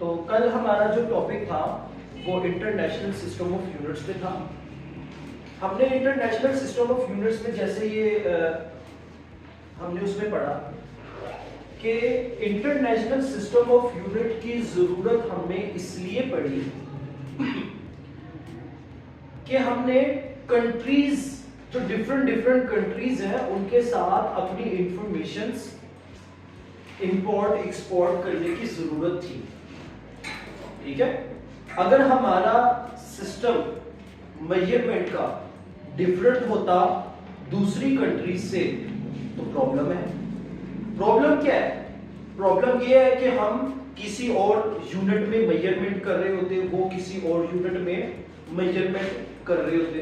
तो कल हमारा जो टॉपिक था वो इंटरनेशनल सिस्टम ऑफ यूनिट्स पे था। हमने इंटरनेशनल सिस्टम ऑफ यूनिट्स में जैसे ये हमने उसमें पढ़ा कि इंटरनेशनल सिस्टम ऑफ यूनिट की ज़रूरत हमें इसलिए पड़ी कि हमने कंट्रीज जो डिफरेंट कंट्रीज हैं उनके साथ अपनी इंफॉर्मेशंस इंपोर्ट एक्सपोर्ट करने की ज़रूरत थी। ठीक है, अगर हमारा सिस्टम मेजरमेंट का डिफरेंट होता दूसरी कंट्रीज से तो प्रॉब्लम है। प्रॉब्लम क्या है? प्रॉब्लम ये है कि हम किसी और यूनिट में मेजरमेंट कर रहे होते, वो किसी और यूनिट में मेजरमेंट कर रहे होते।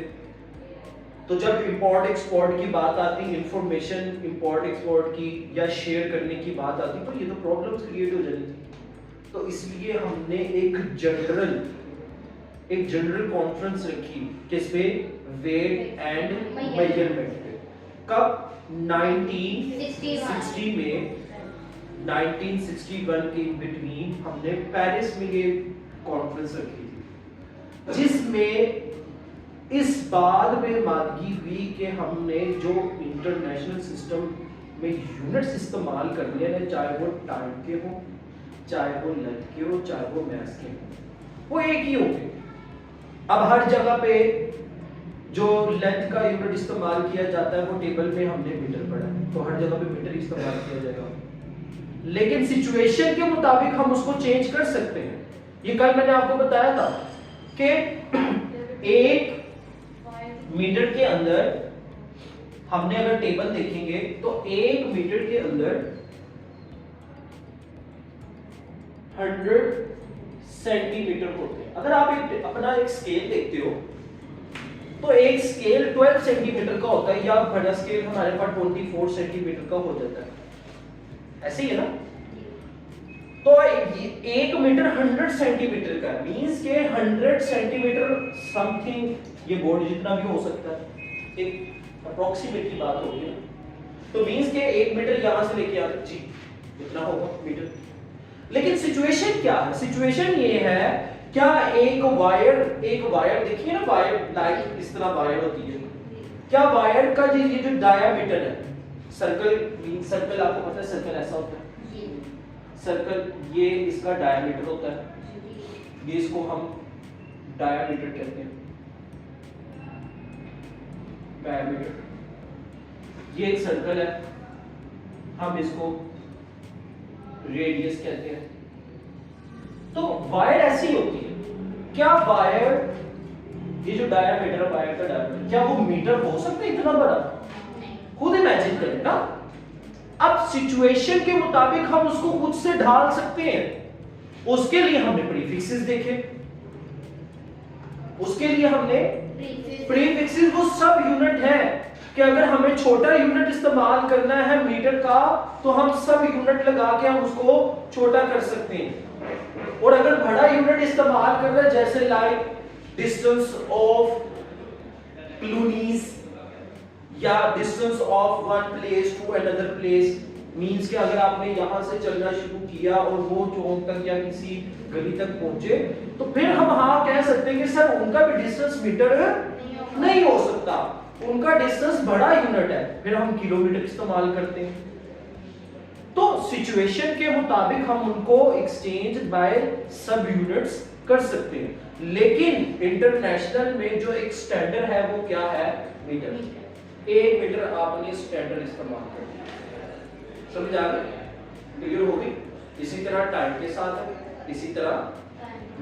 तो जब इंपोर्ट एक्सपोर्ट की बात आती, इंफॉर्मेशन इंपोर्ट एक्सपोर्ट की या शेयर करने की बात आती, तो ये तो प्रॉब्लम्स क्रिएट हो जाती थी। तो इसलिए हमने एक जनरल कॉन्फ्रेंस रखी किस पे? वेट एंड मेजरमेंट पे। कब? 1960 में 1961 के बिटवीन हमने पेरिस में ये कॉन्फ्रेंस रखी थी, जिसमें इस बात पे मादगी हुई कि हमने जो इंटरनेशनल सिस्टम में यूनिट्स इस्तेमाल करने हैं, चाहे वो टाइम के हो, चाहे वो लेंथ के हो, चाहे वो मैथ्स के हो, वो एक ही होंगे। अब हर जगह पे जो लेंथ का यूनिट इस्तेमाल किया जाता है वो टेबल में हमने मीटर पढ़ा है, तो हर जगह पे मीटर इस्तेमाल किया जाएगा। लेकिन सिचुएशन के मुताबिक हम उसको चेंज कर सकते हैं। ये कल मैंने आपको बताया था कि एक मीटर के अंदर हमने अगर टेबल देखेंगे तो एक मीटर के अंदर 100 सेंटीमीटर होते हैं। अगर आप अपना एक स्केल देखते हो तो एक स्केल 12 सेंटीमीटर का होता है, या बड़ा स्केल हमारे पास 24 सेंटीमीटर का हो जाता है। ऐसे ही है ना? तो एक मीटर 100 सेंटीमीटर का मींस के 100 सेंटीमीटर समथिंग, ये बोर्ड जितना भी हो सकता है, एक अप्रोक्सीमेट की बात होगी ना। तो मींस के 1 मीटर यहां से लेके आते जी इतना होगा मीटर। लेकिन सिचुएशन क्या है? सिचुएशन ये है, क्या एक वायर देखिए ना, वायर लाइक इस तरह वायर होती है, क्या वायर का ये जो डायामीटर है, सर्कल आपको पता है सर्कल ऐसा होता है, सर्कल ये इसका डायामीटर होता है, ये इसको हम डायामीटर कहते हैं, डायामीटर। ये एक सर्कल है, हम इसको रेडियस कहते हैं। तो वायर ऐसी होती है। क्या वायर, ये जो डायामीटर है वायर का डायामीटर, क्या वो मीटर हो सकता है इतना बड़ा? खुद इमेजिन करें ना। अब सिचुएशन के मुताबिक हम उसको खुद से ढाल सकते हैं। उसके लिए हमने प्रीफिक्सेस देखे, उसके लिए हमने प्रीफिक्सेस वो सब यूनिट है कि अगर हमें छोटा यूनिट इस्तेमाल करना है मीटर का तो हम सब यूनिट लगा के हम उसको छोटा कर सकते हैं। और अगर बड़ा यूनिट इस्तेमाल करना है जैसे लाइक डिस्टेंस ऑफ क्लूनीज या distance of one place to another place, means कि अगर आपने यहां से चलना शुरू किया और वो चौक तक या किसी गली तक पहुंचे तो फिर हम हाँ कह सकते हैं कि सर उनका भी डिस्टेंस मीटर नहीं हो सकता, उनका डिस्टेंस बड़ा यूनिट है, फिर हम किलोमीटर इस्तेमाल करते हैं। तो सिचुएशन के मुताबिक हम उनको एक्सचेंज बाय सब यूनिट्स कर सकते हैं। लेकिन इंटरनेशनल में जो एक स्टैंडर्ड है वो क्या है? मीटर। 1 मीटर आपने स्टैंडर्ड इस्तेमाल कर दिया। समझ आ गई? क्लियर हो गई? इसी तरह टाइम के साथ है, इसी तरह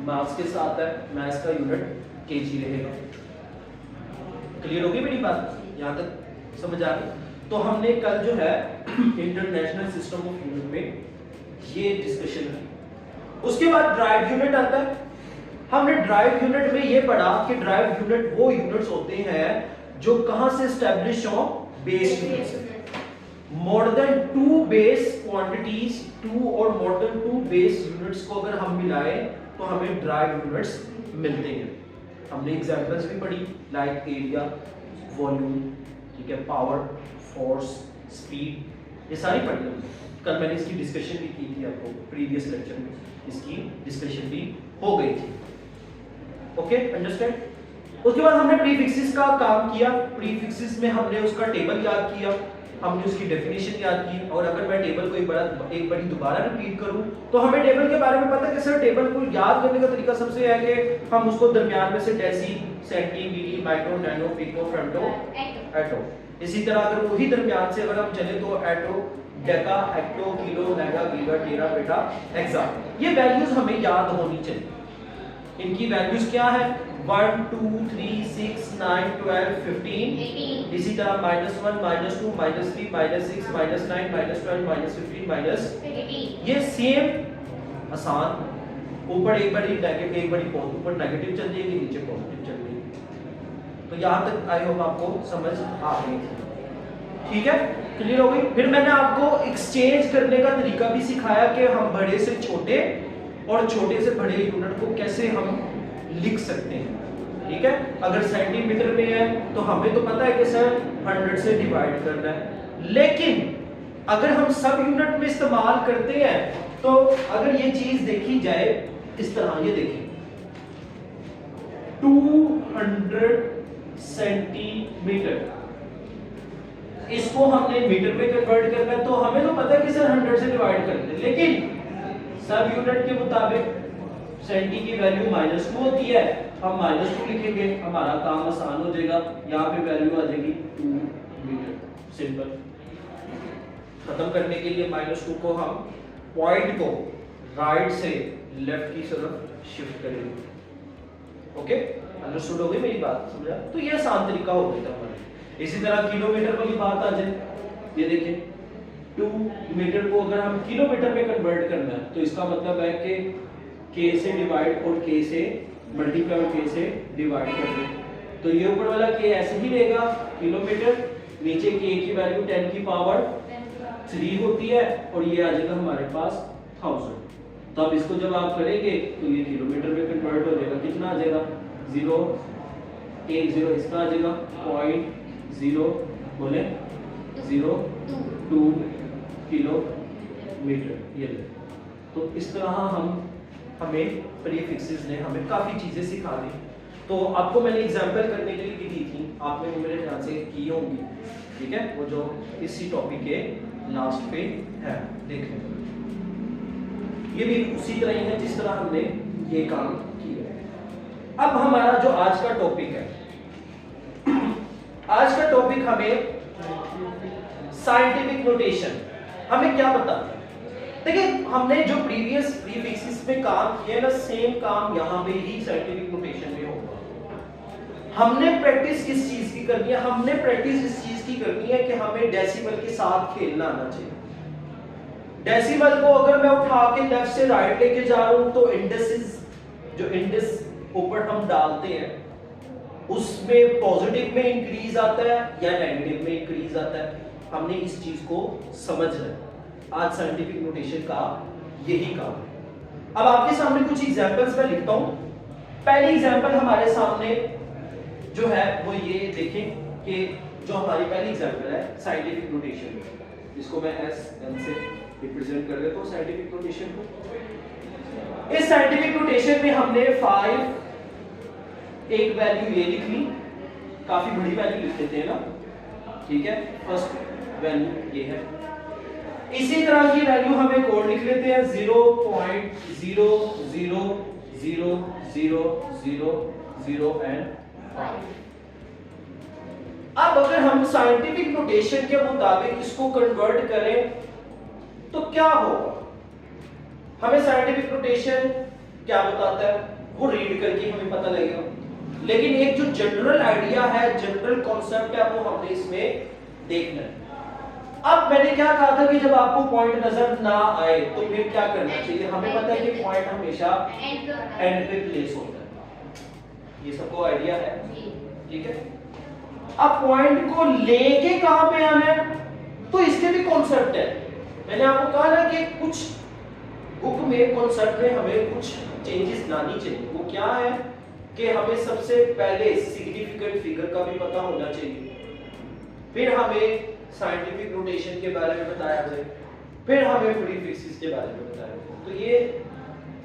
मास के साथ है, मास का यूनिट केजी रहेगा। क्लियर हो गई मेरी बात? यहां तक समझ आ गई? तो हमने कल जो है इंटरनेशनल सिस्टम ऑफ यूनिट में ये डिस्कशन की। उसके बाद ड्राइव यूनिट आता है। हमने ड्राइव यूनिट में ये पढ़ा कि ड्राइव यूनिट वो यूनिट्स होते हैं जो कहां से एस्टैब्लिश हो? Base unit. More than 2 base quantities, 2 और मोर देन 2 बेस यूनिट्स को अगर हम मिलाएं तो हमें ड्राइव यूनिट्स मिलते हैं। हमने एग्जांपल्स भी पढ़ी लाइक एरिया, वॉल्यूम, ठीक है, पावर, फोर्स, स्पीड, ये सारी पढ़ी हमने। कल मैंने इसकी डिस्कशन भी की थी, आपको प्रीवियस लेक्चर में इसकी डिस्कशन भी हो गई थी। Okay, understand. उसके बाद हमने प्रीफिक्सेस का काम किया। प्रीफिक्सेस में हमने उसका टेबल याद किया, हमने उसकी डेफिनेशन याद की। और अगर मैं टेबल को एक बारी दोबारा रिपीट करूं तो हमें टेबल के बारे में पता है कि सर टेबल को याद करने का तरीका सबसे है कि हम उसको दरमियान में से deci, centi, milli, micro, nano, pico, femto, एटो। इसी तरह अगर वही दरमियान से अगर हम चले तो atto, deca, hecto, kilo, mega, giga, tera, peta, hexa, ये वैल्यूज हमें याद होनी चाहिए। इनकी वैल्यूज क्या है? 1 2 3 6 9 12 15। इसी तरह -1 -2 -3 -6 -9 -12 -15 -18। ये सेम आसान, ऊपर एक बड़ी नेगेटिव, एक बड़ी पॉजिटिव, ऊपर नेगेटिव चल जाएगी, नीचे पॉजिटिव चल जाएगी। तो यहाँ तक आई होप आपको समझ आ गई थी। ठीक है, क्लियर हो गई। फिर मैंने आपको एक्सचेंज करने का तरीका भी सिखाया कि हम बड़े से छोटे और छोटे से बड़े यूनिट को कैसे हम लिख सकते हैं। ठीक है, अगर सेंटीमीटर में है तो हमें तो पता है कि सर 100 से डिवाइड करना है, लेकिन अगर हम सब यूनिट में इस्तेमाल करते हैं तो अगर ये चीज देखी जाए इस तरह, ये देखिए 200 सेंटीमीटर, इसको हमने मीटर में कन्वर्ट करना है, तो हमें तो पता है कि सर 100 से डिवाइड करते हैं, लेकिन सब यूनिट के मुताबिक सेंटी की वैल्यू -2 होती है, हम -2 लिखेंगे, हमारा काम आसान हो जाएगा। यहाँ पे वैल्यू आ जाएगी 2 मीटर, सिंपल। खत्म करने के लिए -2 को हम पॉइंट को राइट से लेफ्ट की तरफ शिफ्ट करेंगे। ओके, अंडरस्टूड हो गई मेरी बात, समझा? तो ये आसान तरीका हो गया हमारा। इसी तरह किलोमीटर वाली बात आ जाए, ये देखिए 2 मीटर को अगर हम किलोमीटर में कन्वर्ट करना है तो इसका मतलब है कि k से डिवाइड और k से मल्टीप्लाई और k से डिवाइड कर दें, तो ये ऊपर वाला k ऐसे ही रहेगा किलोमीटर, नीचे k की वैल्यू 10 की पावर 3 होती है और ये आ जाएगा हमारे पास 1000। तो अब इसको जब आप करेंगे तो ये किलोमीटर में कन्वर्ट हो जाएगा, कितना आ जाएगा 0 1 0, इसका आ जाएगा 0.0 बोले 0.2 किलोमीटर। ये तो इस तरह हमें प्रीफिक्सेस ने हमें काफी चीजें सिखा दी। तो आपको मैंने एग्जांपल करने के लिए भी दी थी, आपने वो मेरे ख्याल से की होंगी। ठीक है, वो जो इसी टॉपिक के लास्ट पे है, देख लें। ये भी उसी तरह ही है जिस तरह हमने ये काम किया है। अब हमारा जो आज का टॉपिक है, आज का टॉपिक हमें साइंटिफिक नोटेशन हमें क्या बताता है। देखिए, हमने जो प्रीवियस प्रीफिक्सेस में काम किया ना, सेम काम यहाँ पे ही साइंटिफिक नोटेशन में होगा। हमने प्रैक्टिस किस चीज की करनी है? हमने प्रैक्टिस इस चीज की करनी है कि हमें डेसिमल के साथ खेलना आना चाहिए। डेसिमल को अगर मैं उठा के लेफ्ट से राइट लेके जा रहा हूं तो इंडेक्सेस, जो इंडेक्स ऊपर हम डालते हैं उसमें पॉजिटिव में इंक्रीज आता है या नेगेटिव में इंक्रीज आता है, हमने इस चीज को समझना है। आज साइंटिफिक नोटेशन का यही काम है। अब आपके सामने कुछ एग्जांपल्स मैं लिखता हूं। पहली एग्जांपल हमारे सामने जो है वो ये देखें कि जो हमारी पहली एग्जांपल है साइंटिफिक नोटेशन, जिसको मैं SN से रिप्रेजेंट कर देता हूं साइंटिफिक नोटेशन को। इस साइंटिफिक नोटेशन में हमने 5 एक वैल्यू ये लिख ली, काफी बड़ी वैल्यू लिख देते हैं ना, ठीक है, फर्स्ट वैल्यू ये है। इसी तरह की वैल्यू हम एक और लिख लेते हैं 0.0000000 एंड 5। अब अगर हम साइंटिफिक नोटेशन के मुताबिक इसको कन्वर्ट करें तो क्या होगा? हमें साइंटिफिक नोटेशन क्या बताता है वो रीड करके हमें पता लगेगा, लेकिन एक जो जनरल आइडिया है, जनरल कॉन्सेप्ट है, वो हमने इसमें देखना है। अब मैंने क्या कहा था कि जब आपको पॉइंट नजर ना आए तो फिर क्या करना चाहिए? हमें पता है कि पॉइंट हमेशा एंड पे प्लेस होता है, ये सबको आइडिया है, ठीक है। अब पॉइंट को लेके कहां पे आना है तो इसके भी कॉन्सेप्ट है। मैंने आपको कहा ना कि कुछ बुक में कॉन्सेप्ट में हमें कुछ चेंजेस लानी चाहिए। वो क्या है कि हमें सबसे पहले सिग्निफिकेंट फिगर का भी पता होना चाहिए, फिर हमें साइंटिफिक नोटेशन के बारे में बताया जाए, फिर हमें प्रीफिक्सेस के बारे में बताएंगे। तो ये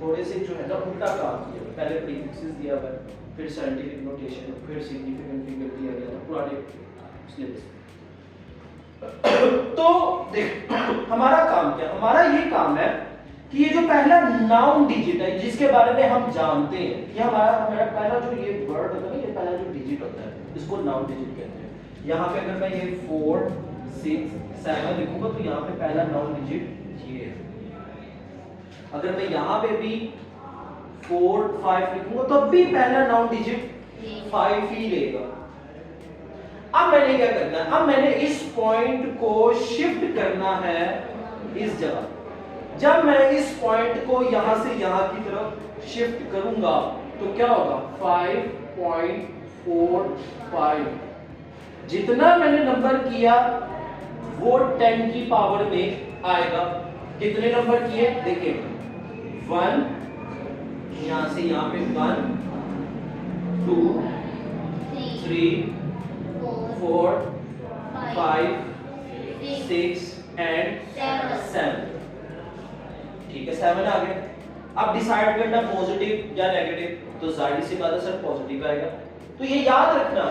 थोड़े से जो है ना उल्टा काम किया, पहले प्रीफिक्सेस दिया हुआ है, फिर साइंटिफिक नोटेशन, फिर सिग्निफिकेंट फिगर दिया गया था पुराने सिलेबस में। तो देख हमारा काम क्या, हमारा ये काम है कि ये जो पहला नाउन डिजिट है जिसके बारे में हम जानते हैं, ये हमारा पहला जो ये वर्ड होता है ना, ये पहला जो डिजिट होता है इसको नाउन डिजिट कहते हैं। यहाँ पे अगर मैं ये 4 6 7 लिखूंगा तो यहाँ पे पहला नाउन डिजिट ये है। अगर मैं यहाँ पे भी 4 5 लिखूंगा तो भी पहला नाउन डिजिट 5 ही लेगा। अब मैंने क्या करना है, अब मैंने इस पॉइंट को शिफ्ट करना है इस जगह। जब मैं इस पॉइंट को यहां से यहां की तरफ शिफ्ट करूंगा तो क्या होगा 5.45। जितना मैंने नंबर किया वो 10 की पावर में आएगा। कितने नंबर किए देखिए 1, यहां से यहां पे 1 2 3 4 5 6 एंड 7। ठीक है 7 आ गया। अब डिसाइड करना पॉजिटिव या नेगेटिव, तो जाहिर सी बात है सर पॉजिटिव आएगा। तो ये याद रखना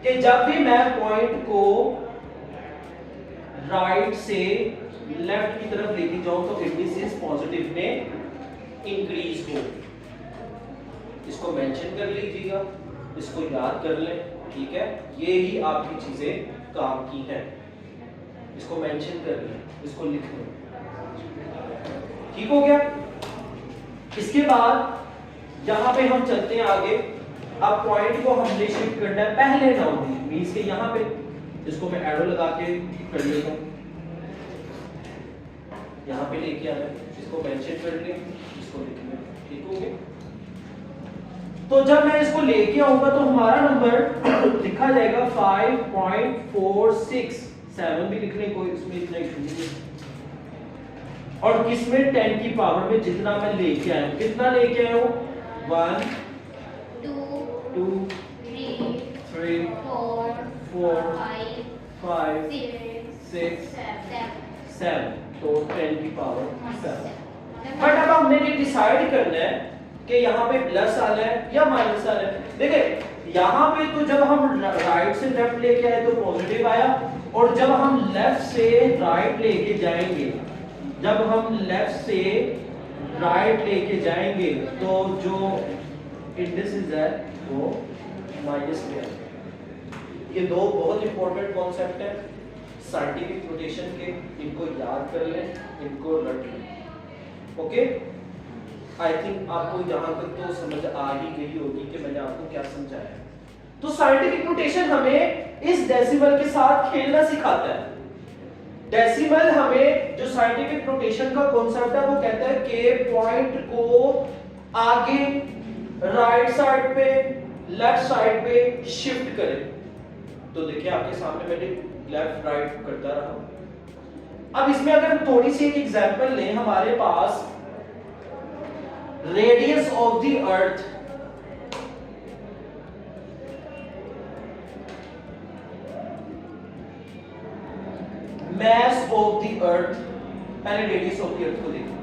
कि जब भी मैं पॉइंट को राइट से लेफ्ट की तरफ लेके जाऊं तो इंडिसेस पॉजिटिव में इंक्रीज हो। इसको मेंशन कर लीजिएगा, इसको याद कर लें, ठीक है। ये ही आपकी चीजें काम की हैं, इसको मेंशन कर लें, इसको लिख लें, ठीक हो गया। इसके बाद यहां पे हम चलते हैं आगे। अब पॉइंट को हमने शिफ्ट करना है पहले नाउन मींस के यहां पे, इसको मैं एरो लगा के कर लेता हूं, यहां पे लेके आना है, इसको मेंशन कर लें, इसको लिख लें, ठीक हो गया। तो जब मैं इसको लेके आऊंगा तो हमारा नंबर लिखा जाएगा 5.46। 7 भी लिखने कोई इसमें इतना इशू नहीं है। और किसमें 10 की पावर में जितना मैं लेके आया हूं, कितना लेके आया हूं 1 2 3 4 5 6 7, तो 10 की पावर 7। बट अब हमने ये डिसाइड करना है कि यहाँ पे प्लस आना है या माइनस आना है। देखिए यहाँ पे तो जब हम राइट से लेफ्ट लेके आए तो पॉजिटिव आया, और जब हम लेफ्ट से राइट लेके जाएंगे, जब हम लेफ्ट से राइट लेके जाएंगे तो जो इंडिसेस है वो माइनस में आएगा। ये दो बहुत इंपॉर्टेंट कॉन्सेप्ट है साइंटिफिक नोटेशन के, इनको याद कर लें, इनको रट लें। ओके, आई थिंक आपको यहाँ तक तो समझ आ ही गई होगी कि मैंने आपको क्या समझाया। तो साइंटिफिक नोटेशन हमें इस डेसिमल के साथ खेलना सिखाता है। डेसिमल हमें जो साइंटिफिक नोटेशन का कॉन्सेप्ट है वो कहता है कि पॉइंट को आगे राइट साइड पे लेफ्ट साइड पे शिफ्ट करें। तो देखिए आपके सामने मैंने लेफ्ट राइट करता रहा। अब इसमें अगर हम थोड़ी सी एक एग्जांपल लें, हमारे पास radius of the earth, mass of the earth, पहले रेडियस ऑफ द अर्थ को देखो।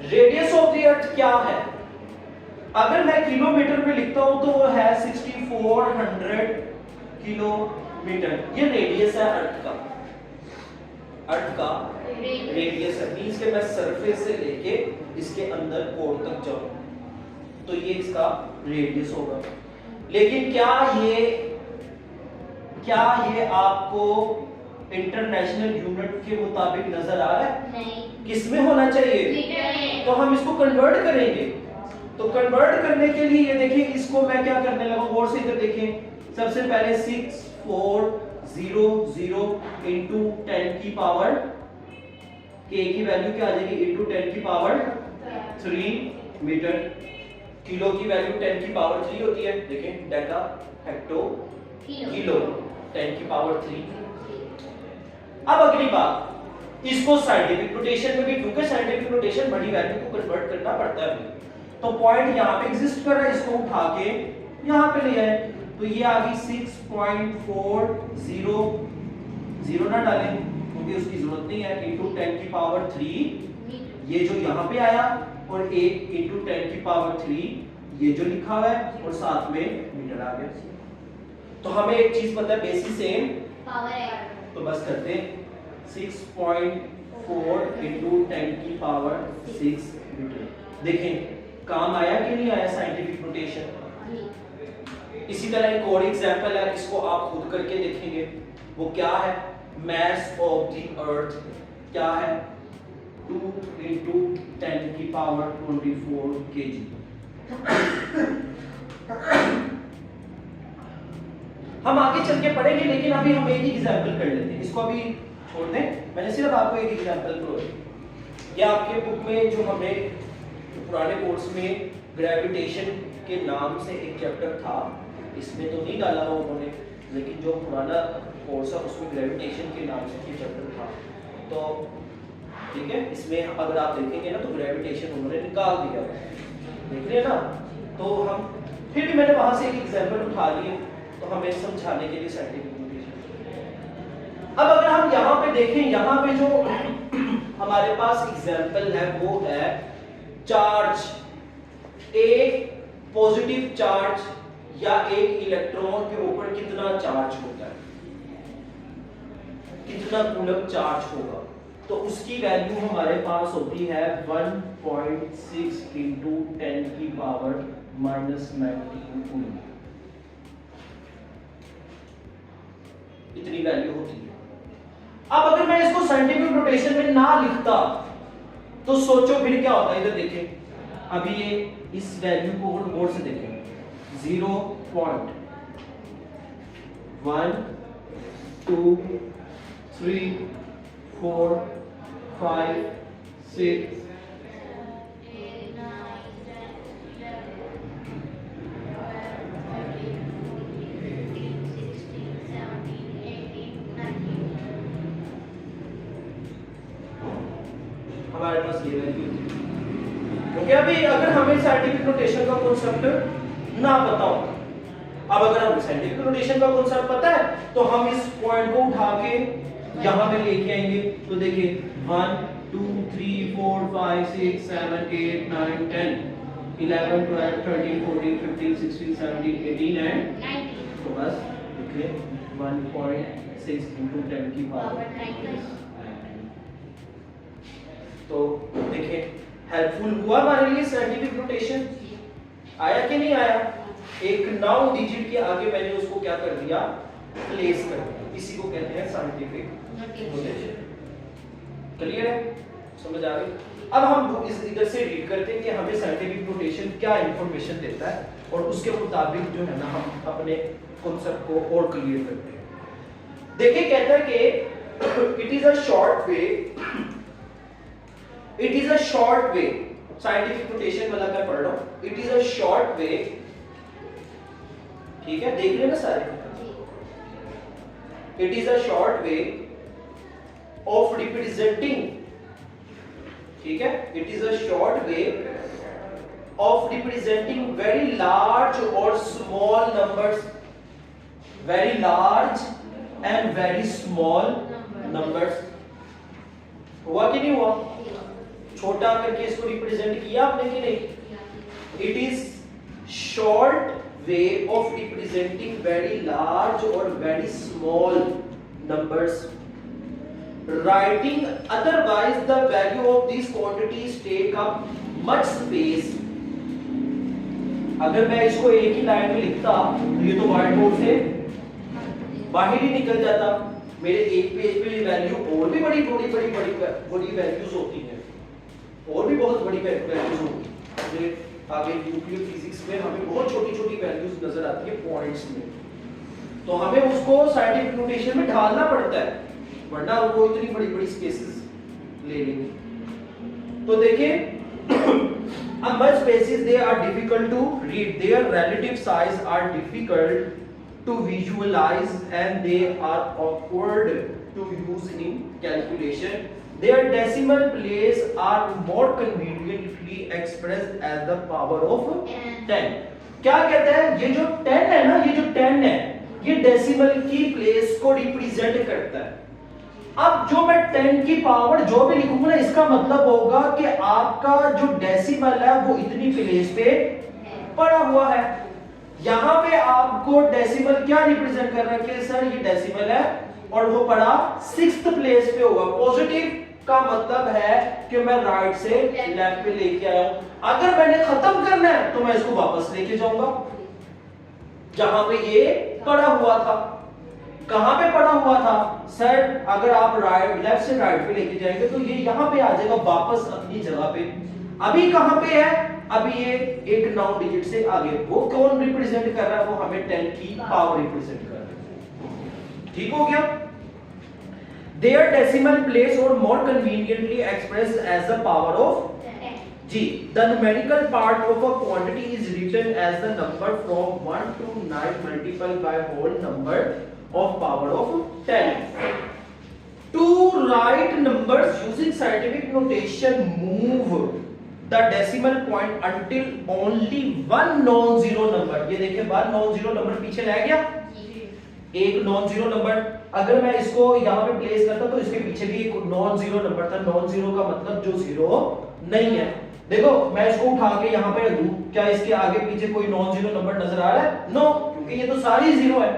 रेडियस ऑफ द अर्थ क्या है? अगर मैं किलोमीटर में लिखता हूं तो वो है 6400 किलोमीटर। ये रेडियस है अर्थ का, अर्थ का रेडियस है, मींस के मैं सरफेस से लेके इसके अंदर कोर तक जाऊं तो ये इसका रेडियस होगा। लेकिन क्या ये आपको इंटरनेशनल यूनिट के मुताबिक नजर आ रहा है? नहीं। किसमें होना चाहिए? तो हम इसको कन्वर्ट करेंगे। तो कन्वर्ट करने के लिए ये देखिए, इसको मैं क्या करने लगा, और से इधर देखें। सबसे पहले 6400 इंटू 10 की पावर के की वैल्यू क्या आ जाएगी, इंटू 10 की पावर 3 मीटर। किलो की वैल्यू 10 की पावर 3 होती है, देखें डेका हेक्टो किलो 10 की पावर 3। अब अगली बात, इसको साइंटिफिक नोटेशन में भी, क्योंकि साइंटिफिक नोटेशन बड़ी वैल्यू को कन्वर्ट करना पड़ता है, तो पॉइंट यहां पे एग्जिस्ट कर रहा है, इसको उठा के यहां पे ले आए तो ये आ गई 6.40। जीरो ना डालें तो क्योंकि उसकी जरूरत नहीं है, इंटू 10 की पावर 3 ये जो यहाँ पे आया, और एक इंटू 10 की पावर 3 ये जो लिखा हुआ है, और साथ में मीटर आ गया। तो हमें एक चीज पता है, बेसिस सेम पावर है, तो बस करते हैं 6.4 इंटू 10 की पावर 6 मीटर। देखें काम आया कि नहीं आया साइंटिफिक नोटेशन। इसी तरह एक और एग्जांपल है, इसको आप खुद करके देखेंगे। वो क्या है, मास ऑफ द अर्थ क्या है, 2 इंटू 10 की पावर 24 kg। हम आगे चल के पढ़ेंगे, लेकिन अभी हम एक ही एग्जांपल कर लेते हैं, इसको अभी छोड़ दें। मैंने सिर्फ आपको एक एग्जांपल प्रोवाइड किया। आपके बुक में जो हमें पुराने कोर्स में ग्रेविटेशन के नाम से एक चैप्टर था, इसमें तो नहीं डाला हुआ उन्होंने, लेकिन जो पुराना कोर्स है उसमें ग्रेविटेशन के नाम से एक चैप्टर था। तो ठीक है, इसमें अगर आप देखेंगे ना तो ग्रेविटेशन उन्होंने निकाल दिया, देख रहे हैं ना। तो हम फिर भी मैंने वहां से एक एग्जांपल उठा लिए, तो हमें समझाने के लिए साइंटिफिक नोटेशन। अब अगर हम यहाँ पे देखें, यहाँ पे जो हमारे पास एग्जांपल है वो है चार्ज, एक पॉजिटिव चार्ज या एक इलेक्ट्रॉन के ऊपर कितना चार्ज होता है, कितना कूलम चार्ज होगा। तो उसकी वैल्यू हमारे पास होती है 1.6 इंटू 10 की पावर -19 कूलम, इतनी वैल्यू होती है। अब अगर मैं इसको साइंटिफिक नोटेशन में ना लिखता तो सोचो फिर क्या होता है। इधर देखें, अभी ये इस वैल्यू को गौर से देखें, 0.1 2 3 4 5 6 हमारे पास ये वैल्यू थी। क्योंकि अभी अगर हमें साइंटिफिक नोटेशन का कॉन्सेप्ट ना पता हो, अब अगर हमें साइंटिफिक नोटेशन का कॉन्सेप्ट पता है तो हम इस पॉइंट को उठा के यहां पे लेके आएंगे। तो देखिए 1 2 3 4 5 6 7 8 9 10 11 12 13 14 15 16 17 18 एंड 19। तो बस देखिए 1.6 into 10 की पावर 19। तो देखिए हेल्पफुल हुआ हमारे लिए साइंटिफिक नोटेशन, आया कि नहीं आया। एक 9 डिजिट के आगे मैंने उसको क्या कर दिया, प्लेस कर दिया, इसी को कहते हैं साइंटिफिक नोटेशन। क्लियर है, समझ आ गई। अब हम इस इधर से रीड करते हैं कि हमें साइंटिफिक नोटेशन क्या इंफॉर्मेशन देता है, और उसके मुताबिक जो है ना हम अपने कॉन्सेप्ट को और क्लियर करते हैं। देखिए कहता है कि it is a short way, it is a short way, scientific notation वाला मैं पढ़ रहा हूं, it is a short way, ठीक है, देख लेना सारे। It is a short way of representing, ठीक है, it is a short way of representing very large or small numbers, very large and very small numbers. हुआ कि नहीं हुआ, छोटा करके इसको रिप्रेजेंट किया आपने कि नहीं। It is short way of representing very large or very small numbers, writing otherwise the value of this quantities take up much space. अगर मैं इसको एक ही लाइन में लिखता तो ये तो व्हाइट बोर्ड से बाहर ही निकल जाता। मेरे एक पेज पे वैल्यू और भी बड़ी वैल्यूज होती हैं, और भी बहुत बड़ी वैल्यूज होती है। मेरे आगे न्यूक्लियर फिजिक्स में हमें बहुत छोटी छोटी वैल्यूज नजर आती है पॉइंट्स में, तो हमें उसको साइंटिफिक नोटेशन में ढालना पड़ता है, वरना वो इतनी बड़ी बड़ी स्पेसेस ले लेंगे। तो देखिए much spaces they are difficult to read, their relative size are difficult to visualize and they are awkward to use in calculation. Their decimal place are more conveniently expressed as the power of 10. क्या कहता है, ये जो 10 है ना, ये जो 10 है ये डेसिमल की प्लेस को रिप्रेजेंट करता है। अब जो मैं 10 की पावर जो भी लिखूंगा ना, इसका मतलब होगा कि आपका जो डेसिमल है वो इतनी प्लेस पे पड़ा हुआ है। यहां पे आपको डेसिमल क्या रिप्रेजेंट कर रहा है कि सर ये डेसिमल है और वो पड़ा 6th प्लेस पे होगा। पॉजिटिव का मतलब है कि मैं राइट से लेफ्ट पे लेके आया हूं। अगर मैंने खत्म करना है तो मैं इसको वापस लेके जाऊंगा जहां पे ये पड़ा हुआ था। कहां पे पड़ा हुआ था सर? अगर आप राइट लेफ्ट से राइट पे लेके जाएंगे तो ये यहां पे आ जाएगा वापस अपनी जगह पे। अभी कहां पे है? अभी ये एक 9 डिजिट से आगे। वो कौन रिप्रेजेंट कर रहा है? वो हमें 10 की पावर रिप्रेजेंट कर रहा है। ठीक हो गया? Their decimal place or more conveniently expressed as the power of G. The numerical part of a quantity is written as the number from 1 to 9 multiplied by whole number of power of 10. To write numbers using scientific notation, move the decimal point until only one non-zero number. ये देखिए one non-zero number पीछे रह गया। एक non zero number अगर मैं इसको यहाँ पे प्लेस करता तो इसके पीछे भी एक नॉन जीरो नंबर था। नॉन जीरो का मतलब जो जीरो नहीं है। देखो मैं इसको उठा के यहाँ पे रख दूं, क्या इसके आगे पीछे कोई नॉन जीरो नंबर नजर आ रहा है? नो, क्योंकि ये तो सारी जीरो है।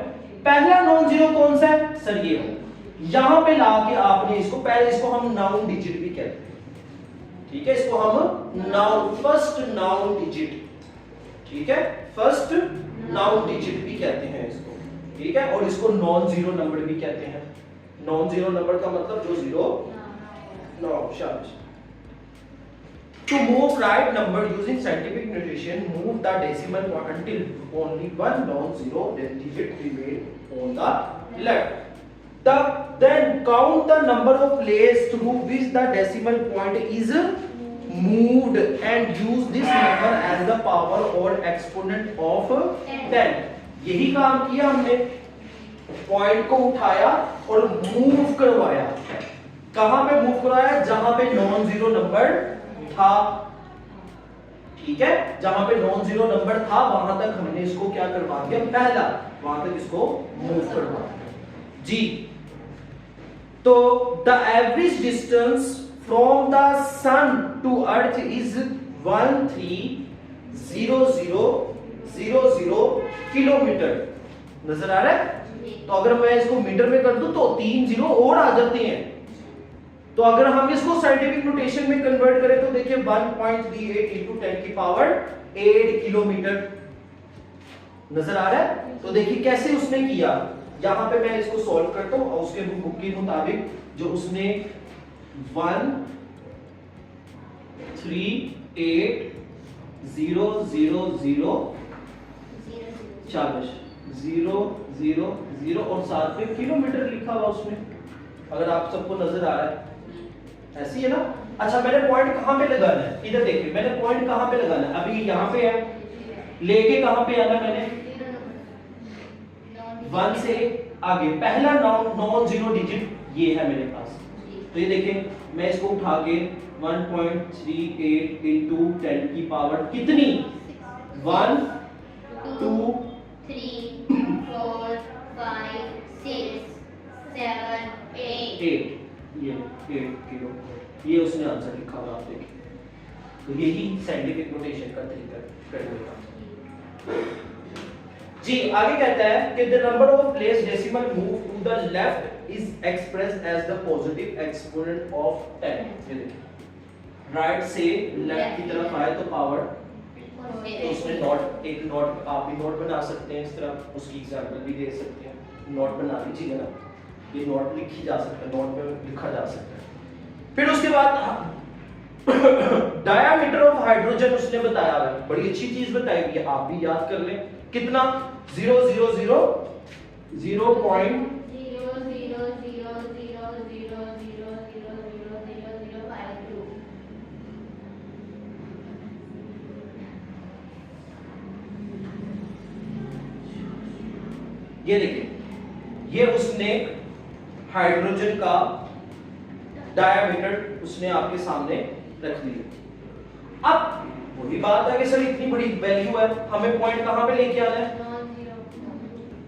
पहला नॉन जीरो कौन सा है सर? ये हो। यहाँ पे लाके आपने इसको पहले, इसको हम नाउन डिजिट भी कहते हैं। ठीक है, इसको हम नाउन, फर्स्ट नाउन डिजिट, ठीक है, फर्स्ट नाउन डिजिट भी कहते हैं इसको। ठीक है, और इसको नॉन जीरो नंबर भी कहते हैं। नॉन जीरो नंबर का मतलब जो जीरो नो शाबाश। To move right number using scientific notation, move the decimal point until only one non-zero digit remain on the left. Then count the number of places through which the decimal point is moved and use this number as the power or exponent of 10. यही काम किया हमने, point को उठाया और move करवाया। कहां पे मूव करवाया? जहां पे नॉन जीरो नंबर था। ठीक है, जहां पे नॉन जीरो नंबर था वहां तक हमने इसको क्या करवा दिया? पहला वहां तक इसको मूव करवा दिया जी। तो the average distance from the sun to earth is 130000 kilometre. नजर आ रहा है? तो अगर मैं इसको मीटर में कर दूं तो 3 जीरो और आ जाते हैं। तो अगर हम इसको साइंटिफिक नोटेशन में कन्वर्ट करें तो देखिए 1.38 into 10 की पावर 8 किलोमीटर। नजर आ रहा है? तो देखिए कैसे उसने किया। यहां पे मैं इसको सॉल्व करता हूं और उसके बुक के मुताबिक जो उसने 138,000 शाबाश 000 और साथ में किलोमीटर लिखा हुआ उसमें, अगर आप सबको नजर आ रहा है। ऐसी है ना? अच्छा, मैंने पॉइंट कहां पे लगाना है? इधर देखिए, मैंने पॉइंट कहां पे लगाना है? अभी यहां पे है, लेके कहां पे आना? मैंने 1 से आगे पहला नॉन जीरो डिजिट ये है मेरे पास। तो ये देखिए, मैं इसको उठा के 1.38 into 10 की पावर कितनी? 1 2 3 4 5 6 7 8 ये 8 किलो, ये उसने आंसर लिखा हुआ, आप देखिए। तो यही साइंटिफिक नोटेशन का तरीका करने का जी। आगे कहता है कि the number of place decimal move to the left is expressed as the positive exponent of 10। ये देखिए, राइट से लेफ्ट की तरफ आए तो पावर, तो उसमें नॉट, एक नॉट, आप भी नॉट बना सकते हैं इस तरह, उसकी एग्जांपल भी दे सकते हैं। नॉट बना लीजिएगा ना, ये नॉट लिखी जा सकता है, नॉट में लिखा जा सकता है। फिर उसके बाद डायामीटर ऑफ हाइड्रोजन उसने बताया है, बड़ी अच्छी चीज बताई है, आप भी याद कर लें। कितना? 0.00000000000052। ये देखिए, ये उसने हाइड्रोजन का डायामीटर उसने आपके सामने रख दिया। अब वही बात है कि सर इतनी बड़ी वैल्यू है, हमें पॉइंट कहां पे लेके आना है?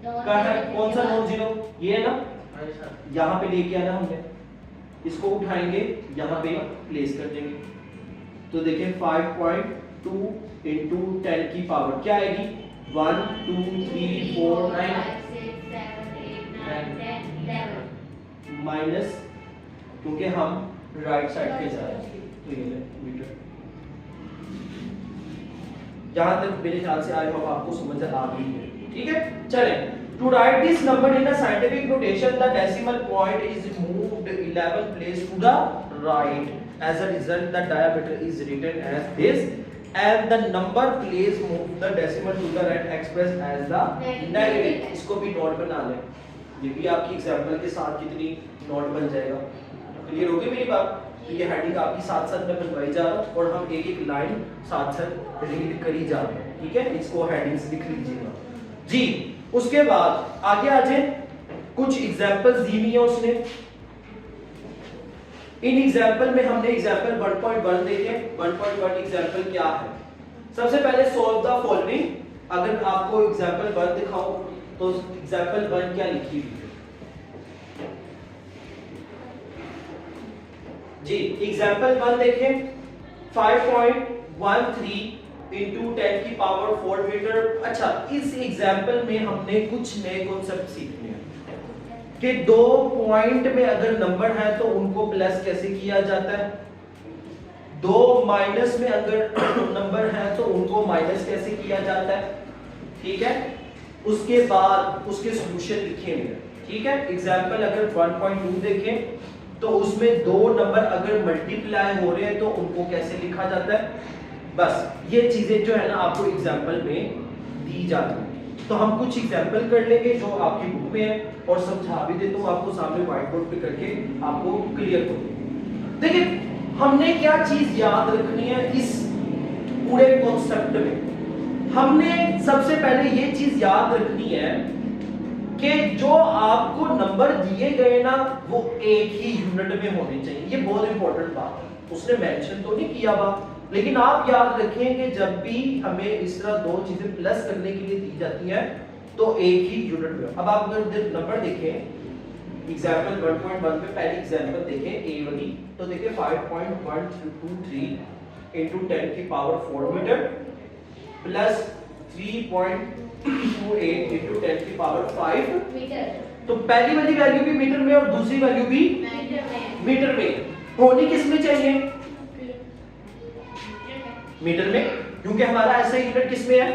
कहां है? कौन सा नॉन जीरो? ये है ना, यहां पे लेके आना हमने। इसको उठाएंगे यहाँ पे प्लेस कर देंगे, तो देखें 5.2 इंटू 10 की पावर क्या आएगी 1 2 3 4 9 माइनस, क्योंकि हम राइट साइड पे जा रहे हैं तो ये मीटर। जहां तक मेरे ख्याल से आई होप आपको समझ आ गई है, ठीक है। चलें, to write this number in a scientific notation the decimal point is moved 11 place to the right, as a result the diameter is written as this and the number place move the decimal to the right expressed as the negative। इसको भी note बना लें, ये भी आपकी example के साथ कितनी नोट बन जाएगा। क्लियर होगी मेरी बात? तो ये हेडिंग आपकी साथ साथ में बनवाई जा रहा है और हम एक एक लाइन साथ साथ रीड करी जा रहे हैं, ठीक है। इसको हेडिंग्स लिख लीजिएगा जी। उसके बाद आगे आ जाए, कुछ एग्जांपल्स दी हुई है उसने। इन एग्जांपल में हमने एग्जांपल 1.1 देखे। 1.1 एग्जांपल क्या है? सबसे पहले सॉल्व द फॉलोइंग। अगर आपको एग्जांपल 1 दिखाऊं तो एग्जांपल 1 क्या लिखी हुई है जी। एग्जांपल 1 देखें, 5.13 इंटू 10 की पावर 4 मीटर। अच्छा, इस एग्जाम्पल में हमने कुछ नए कॉन्सेप्ट सीखने हैं कि 2 पॉइंट में अगर नंबर है तो उनको प्लस कैसे किया जाता है, 2 माइनस में अगर नंबर है तो उनको माइनस कैसे किया जाता है, ठीक है। उसके बाद उसके सॉल्यूशन लिखे हुए हैं, ठीक है। एग्जाम्पल अगर 1.2 देखें तो उसमें 2 नंबर अगर मल्टीप्लाई हो रहे हैं तो उनको कैसे लिखा जाता है। बस ये चीजें जो है ना आपको एग्जाम्पल में दी जाती है। तो हम कुछ एग्जाम्पल कर लेंगे जो आपकी बुक में है और समझा भी देता हूँ आपको सामने व्हाइट बोर्ड पे करके, आपको क्लियर हो। देखिए हमने क्या चीज याद रखनी है इस पूरे कॉन्सेप्ट में। हमने सबसे पहले ये चीज याद रखनी है कि जो आपको नंबर दिए गए ना वो एक ही यूनिट में होने चाहिए। ये बहुत इंपॉर्टेंट बात है, उसने मेंशन तो नहीं किया बात, लेकिन आप याद रखें कि जब भी हमें इस तरह 2 चीजें प्लस करने के लिए दी जाती हैं तो एक ही यूनिट में। अब आप अगर नंबर देखें एग्जांपल 1.1 पे पहली एग्जांपल देखें ए वाली, तो देखिए 5.123 into 10 की पावर 4 मीटर प्लस 3.28 into 10 की पावर 5 मीटर। तो पहली वाली वैल्यू भी मीटर में और दूसरी वैल्यू भी मीटर में होनी किस में चाहिए? मीटर में, क्योंकि हमारा ऐसा यूनिट किस में है?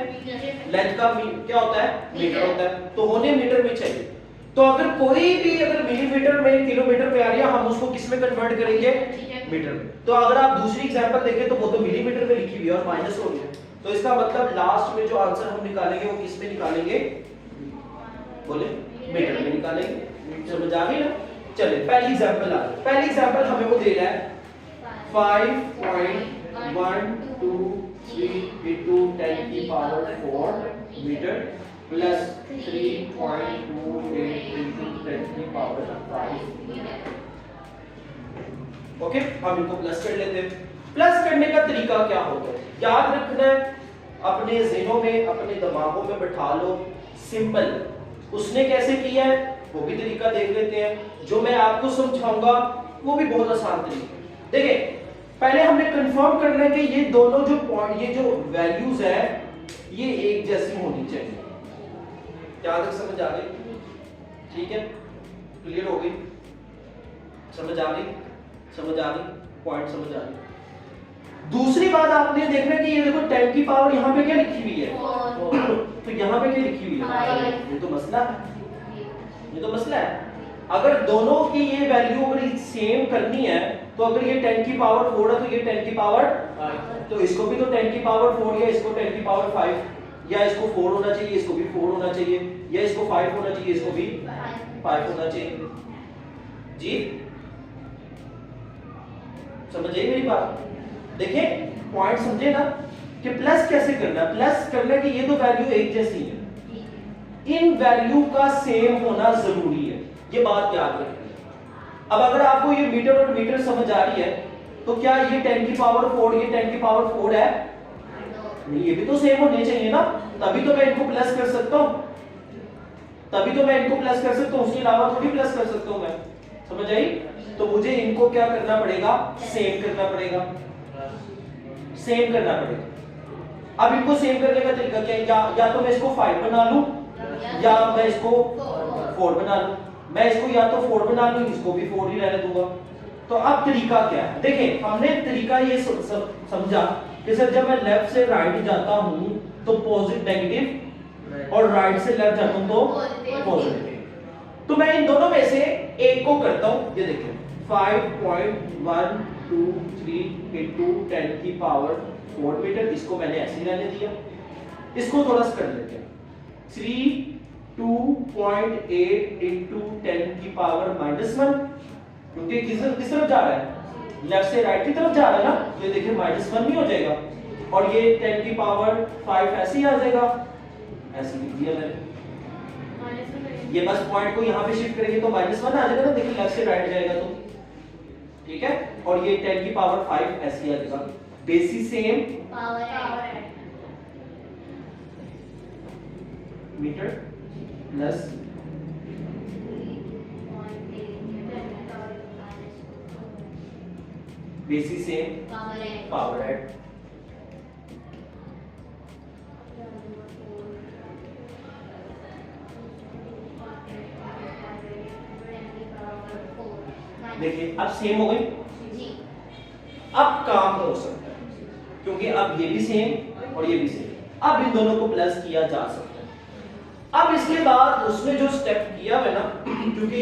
लेंथ का क्या होता है? मीटर होता है, तो होने मीटर में चाहिए। तो अगर कोई भी अगर मिलीमीटर में किलोमीटर में आ रही है हम उसको किस में कन्वर्ट करेंगे? मीटर में। तो अगर आप दूसरी एग्जांपल देखें तो वो तो मिलीमीटर में लिखी हुई है और माइनस हो रही है, तो इसका मतलब लास्ट में जो आंसर हम निकालेंगे वो किस में निकालेंगे? बोले मीटर में निकालेंगे। समझ आ गई ना? चलिए पहली एग्जांपल आ गई। पहली एग्जांपल हमें वो दे रहा है 5.123 into 10 की पावर 4 मीटर प्लस 3.28 into 10 की पावर 5 मीटर। ओके, हम इनको प्लस कर लेते हैं। प्लस करने का तरीका क्या होता है याद रखना है, अपने ज़हनों में अपने दिमागों में बैठा लो। सिंपल, उसने कैसे किया है वो भी तरीका देख लेते हैं। जो मैं आपको समझाऊंगा वो भी बहुत आसान तरीका है। देखिए पहले हमने कंफर्म करना है कि ये दोनों जो पॉइंट, ये जो वैल्यूज है ये एक जैसी होनी चाहिए। क्या तक समझ आ गई? ठीक है, क्लियर हो गई? समझ आ गई? समझ आ गई? पॉइंट समझ आ गई? दूसरी बात आपने देखना कि ये देखो 10 की पावर यहाँ पे क्या लिखी हुई है, तो यहाँ पे क्या लिखी हुई है? ये तो मसला है, ये तो मसला है। अगर दोनों की ये वैल्यू अगर सेम करनी है तो अगर ये 10 की पावर 4 है तो ये 10 की पावर 5, तो इसको भी तो 10 की पावर 4 या इसको 10 की पावर 5 या इसको 4 होना चाहिए, इसको भी 4 होना चाहिए, या इसको 5 होना चाहिए, इसको भी 5 होना चाहिए। जी समझ आई मेरी बात? देखिए पॉइंट समझे ना कि प्लस कैसे करना है। प्लस करने की ये तो वैल्यू एक जैसी है, इन वैल्यू का सेम होना जरूरी है, ये बात याद रखनी है। अब अगर आपको ये मीटर और मीटर समझ आ रही है तो क्या ये 10 की पावर 4 ये 10 की पावर 4 है? नहीं, ये भी तो सेम होने चाहिए ना, तभी तो मैं इनको प्लस कर सकता हूं, तभी तो मैं इनको प्लस कर सकता हूं, उसके अलावा थोड़ी प्लस कर सकता हूं मैं। समझ आई? तो मुझे इनको क्या करना पड़ेगा, सेम करना पड़ेगा, सेम करना पड़ेगा। अब इनको सेम करने का तरीका क्या है, या तो मैं इसको 5 बना लूं या मैं इसको 4 बना लूं। मैं इसको या तो 4 बना लूं, इसको भी 4 ही रहने दूंगा। तो अब तरीका क्या है, देखिए हमने तरीका ये समझा कि सर जब मैं लेफ्ट से राइट जाता हूं तो पॉजिटिव नेगेटिव और राइट से लेफ्ट जाता हूं तो पॉजिटिव। तो मैं इन दोनों में से एक को करता हूं, ये देखिए 5.123 into 10 की पावर 4 मीटर, इसको मैंने ऐसे ही रहने दिया। इसको थोड़ा सा कर लेते हैं, 2.8 into 10 की पावर -1, क्योंकि किस तरफ जा रहा है, लेफ्ट से राइट की तरफ जा रहा है ना, तो ये देखिए -1 नहीं हो जाएगा, और ये 10 की पावर 5 ऐसे ही आ जाएगा, ऐसे लिख दिया मैंने। ये बस पॉइंट को यहाँ पे शिफ्ट करेंगे तो -1 आ जाएगा ना, देखिए लेफ्ट से राइट जाएगा तो, ठीक है। और ये 10 की पावर 5 ऐसे आ जाएगा, basis same, power meter plus basis same, power add. देखिए अब सेम हो गई, अब काम हो सकता है, क्योंकि अब ये भी सेम और ये भी सेम, अब इन दोनों को प्लस किया जा सकता है। अब इसके बाद उसने जो स्टेप किया है ना, क्योंकि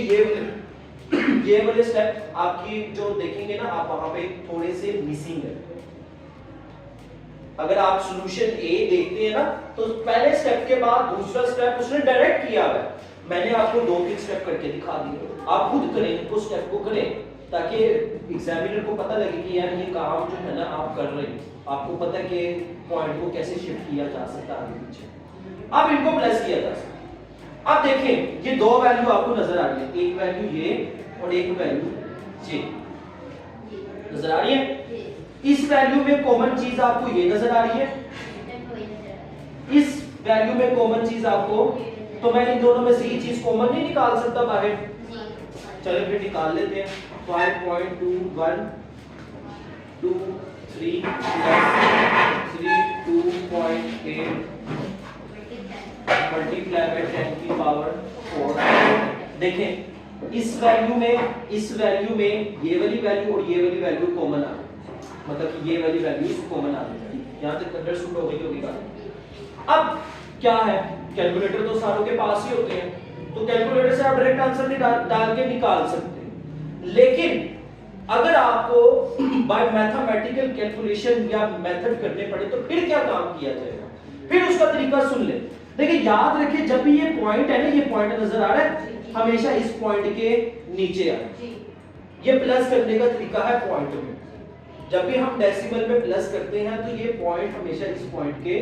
ये वाले स्टेप आपकी जो देखेंगे ना आप वहां पे थोड़े से मिसिंग है। अगर आप सॉल्यूशन ए देखते हैं ना, तो पहले स्टेप के बाद दूसरा स्टेप उसने डायरेक्ट किया है। मैंने आपको 2-3 स्टेप करके दिखा दिए, आप खुद करें, इनको स्टेप को करें, ताकि एग्जामिनर को पता लगे कि यार ये काम जो है ना आप कर रहे हैं, आपको पता है कि पॉइंट को कैसे शिफ्ट किया जा सकता है आगे पीछे। अब इनको प्लस किया जा सकता है। अब देखें ये दो वैल्यू आपको नजर आ रही है, एक वैल्यू ये और एक वैल्यू ये नजर आ रही है। इस वैल्यू में कॉमन चीज आपको ये नजर आ रही है, इस वैल्यू में कॉमन चीज आपको, तो मैं इन दोनों में से ये चीज कॉमन नहीं निकाल सकता बाहर, चलिए फिर निकाल लेते हैं। 5.2123 प्लस 32.8 मल्टीप्लाई बाय 10 की पावर 4। देखें इस वैल्यू में ये वाली वैल्यू और ये वाली वैल्यू कॉमन आ गई, मतलब कि ये वाली वैल्यू कॉमन आ गई। यहां तक अंडरस्टूड हो गई होगी बात। अब क्या है, कैलकुलेटर तो सारों के पास ही होते हैं, तो कैलकुलेटर से आप डायरेक्ट आंसर नहीं डाल के निकाल सकते, लेकिन अगर आपको बाय मैथमेटिकल कैलकुलेशन या मेथड करने पड़े तो फिर क्या काम किया जाएगा, फिर उसका तरीका सुन ले। देखिए याद रखिए, जब भी ये पॉइंट है ना, ये पॉइंट नजर आ रहा है, हमेशा इस पॉइंट के नीचे आए। ये प्लस करने का तरीका है पॉइंट में, जब भी हम डेसिमल में प्लस करते हैं तो ये पॉइंट हमेशा इस पॉइंट के,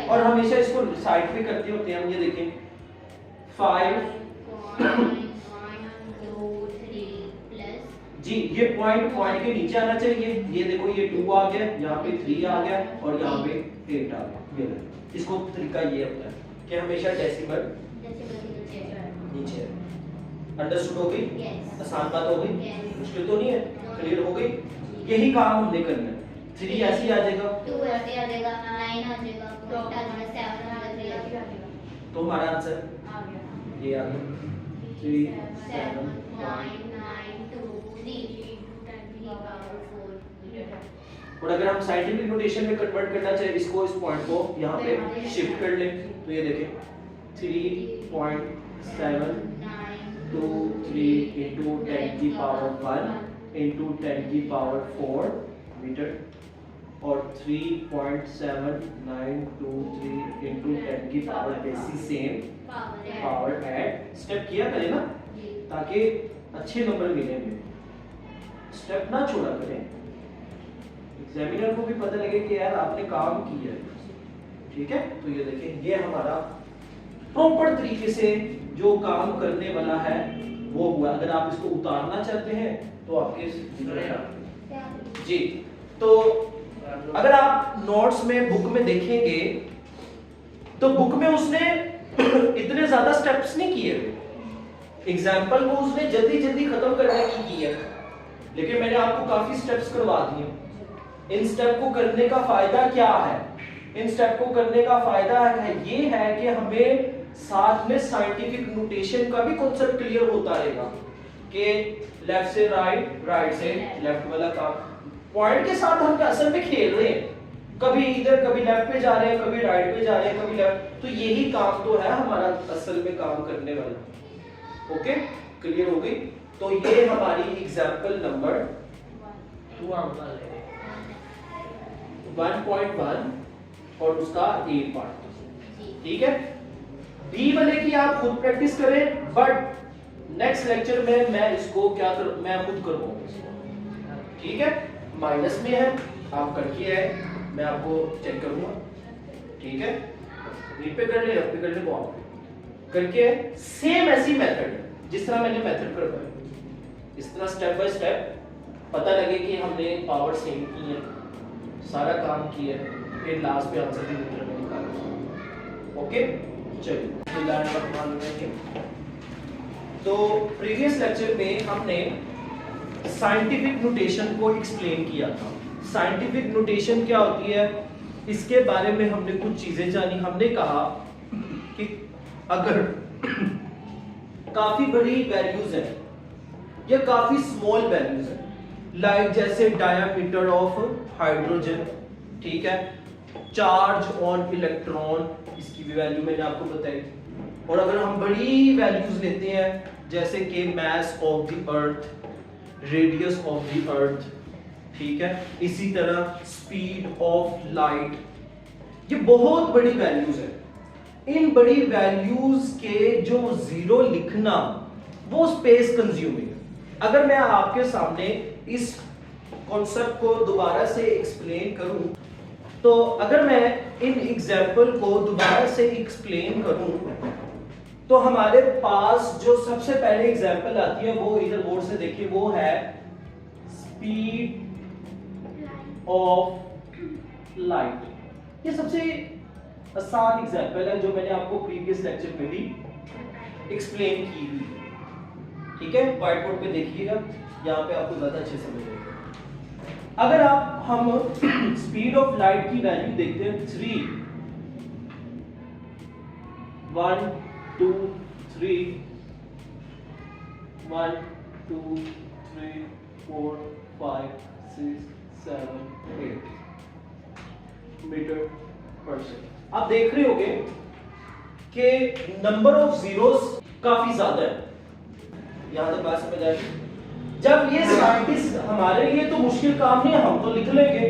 और हमेशा इसको साइड पे करते होते हैं हम। ये देखें 5 जी, ये पॉइंट के नीचे आना चाहिए। ये देखो ये 2 आ गया, यहाँ पे 3 आ गया और यहाँ पे 8 आ गया। ये इसको तरीका ये होता है कि हमेशा डेसिमल नीचे। अंडरस्टूड हो गई? आसान बात हो गई, मुश्किल तो नहीं है, क्लियर हो गई। यही काम हमने करना है। 3 ऐसे आ जाएगा, 2 ऐसे आ जाएगा, 9 आ जाएगा, 7 आ जाएगा, तो हमारा आंसर आ गया, ये आ गया 3 7 9 2 3 और अगर हम साइंटिफिक नोटेशन में कन्वर्ट करना चाहे इसको, इस पॉइंट को यहाँ पे शिफ्ट कर लें तो ये देखें 3.723 into 10 की पावर 1 into 10 की पावर 4 मीटर और 3.7923 into 10 की power basis same power add. Step किया करें ना, ताकि अच्छे नंबर मिलेंगे, स्टेप ना छोड़ा करें, एग्जामिनर को भी पता लगे कि यार आपने काम किया है। ठीक है, तो ये देखें ये हमारा प्रॉपर तरीके से जो काम करने वाला है वो हुआ। अगर आप इसको उतारना चाहते हैं तो आपके जी, तो अगर आप नोट्स में बुक में देखेंगे तो बुक में उसने इतने ज्यादा स्टेप्स नहीं किए हुए, एग्जाम्पल को उसने जल्दी जल्दी खत्म करने की है, लेकिन मैंने आपको काफी स्टेप्स करवा दिए। इन स्टेप को करने का फायदा क्या है? इन स्टेप को करने का फायदा ये है कि हमें साथ में साइंटिफिक नोटेशन का भी कॉन्सेप्ट क्लियर होता रहेगा कि लेफ्ट से राइट, राइट से लेफ्ट वाला काम। पॉइंट के साथ हम असल में खेल रहे हैं, कभी इधर कभी लेफ्ट पे जा रहे हैं, कभी राइट पे जा रहे हैं, कभी लेफ्ट। तो यही काम तो है हमारा असल में काम करने वाला। ओके, क्लियर हो गई? तो ये हमारी एग्जांपल नंबर 1.1 और उसका ए पार्ट। ठीक है, बी वाले की आप खुद प्रैक्टिस करें, बट नेक्स्ट लेक्चर में मैं इसको क्या कर, मैं खुद करवाऊंगा इसको। ठीक है, माइनस में है, आप करके आए, मैं आपको चेक करूंगा। ठीक है, रीड पे कर ले, लेफ्ट पे कर ले, बॉल पे करके सेम ऐसी मेथड जिस तरह मैंने मेथड करवाया, इस तरह स्टेप बाय स्टेप पता लगे कि हमने पावर सेम की है, सारा काम किया है, फिर लास्ट पे आंसर भी निकाला। ओके, चलिए। तो प्रीवियस लेक्चर में हमने साइंटिफिक नोटेशन को एक्सप्लेन किया था। साइंटिफिक नोटेशन क्या होती है, इसके बारे में हमने कुछ चीजें जानी। हमने कहा कि अगर काफी बड़ी वैल्यूज है या काफी स्मॉल वैल्यूज है, लाइक जैसे डायमीटर ऑफ हाइड्रोजन, ठीक है, चार्ज ऑन इलेक्ट्रॉन, इसकी भी वैल्यू मैंने आपको बताई। और अगर हम बड़ी वैल्यूज लेते हैं जैसे कि mass of the earth, radius of the अर्थ, ठीक है, इसी तरह स्पीड ऑफ लाइट, ये बहुत बड़ी वैल्यूज है। इन बड़ी वैल्यूज के जो जीरो लिखना वो स्पेस कंज्यूमिंग है। अगर मैं आपके सामने इस कॉन्सेप्ट को दोबारा से एक्सप्लेन करूं, तो अगर मैं इन एग्जाम्पल को दोबारा से एक्सप्लेन करूं, तो हमारे पास जो सबसे पहले एग्जाम्पल आती है वो इधर बोर्ड से देखिए, वो है स्पीड ऑफ लाइट। ये सबसे आसान एग्जाम्पल है जो मैंने आपको प्रीवियस लेक्चर में भी एक्सप्लेन की हुई है। ठीक है, व्हाइट बोर्ड पे देखिएगा, यहाँ पे आपको ज्यादा अच्छे समझ आएगा। अगर हम स्पीड ऑफ लाइट की वैल्यू देखते हैं 3, 1 2 3 1 2 3 4 5 6 7 8 मीटर पर सेकंड। आप देख रहे होंगे कि नंबर ऑफ जीरोस काफी ज्यादा है। यहां तक बात समझ आ गई? जब ये साइंटिस्ट, हमारे लिए तो मुश्किल काम नहीं है, हम तो लिख लेंगे,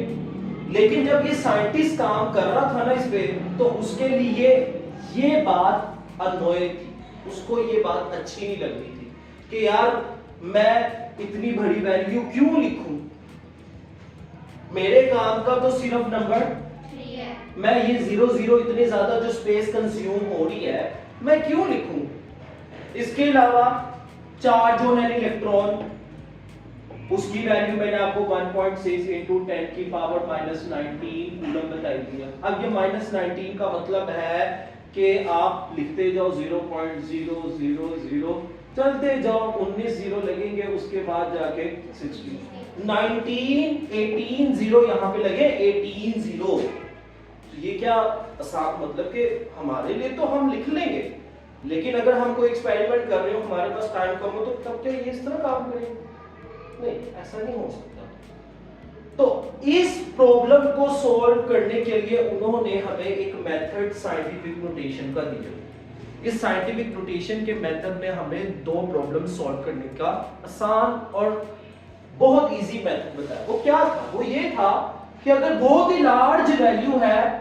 लेकिन जब ये साइंटिस्ट काम कर रहा था ना इस पे, तो उसके लिए ये बात अननोइंग थी, उसको ये बात अच्छी नहीं लग रही थी कि यार मैं इतनी बड़ी वैल्यू क्यों लिखूं, मेरे काम का तो सिर्फ नंबर 3 है, मैं मैं ये 0 0 इतने ज्यादा जो स्पेस कंज्यूम हो रही है मैं क्यों लिखूं। इसके अलावा चार्ज ऑन एन इलेक्ट्रॉन, उसकी वैल्यू मैंने आपको 1.6 into 10 की पावर -19 कूलम बताई दिया। अब ये -19 का मतलब है कि आप लिखते जाओ 0.000, चलते जाओ 19 जीरो लगेंगे, उसके बाद जाके 60, 19 18 जीरो यहाँ पे लगे 18 जीरो। तो ये क्या आसान, मतलब कि हमारे लिए तो हम लिख लेंगे, लेकिन अगर हम कोई एक्सपेरिमेंट कर रहे हो, हमारे पास टाइम कम हो, तो तब क्या ये इस तरह काम करेंगे? नहीं, ऐसा नहीं हो सकता। तो इस प्रॉब्लम को सॉल्व करने के लिए उन्होंने हमें एक मेथड साइंटिफिक नोटेशन का दिया। इस साइंटिफिक नोटेशन के मेथड में हमें दो प्रॉब्लम सॉल्व करने का आसान और बहुत इजी मेथड बताया। वो क्या था? वो ये था कि अगर बहुत ही लार्ज वैल्यू है,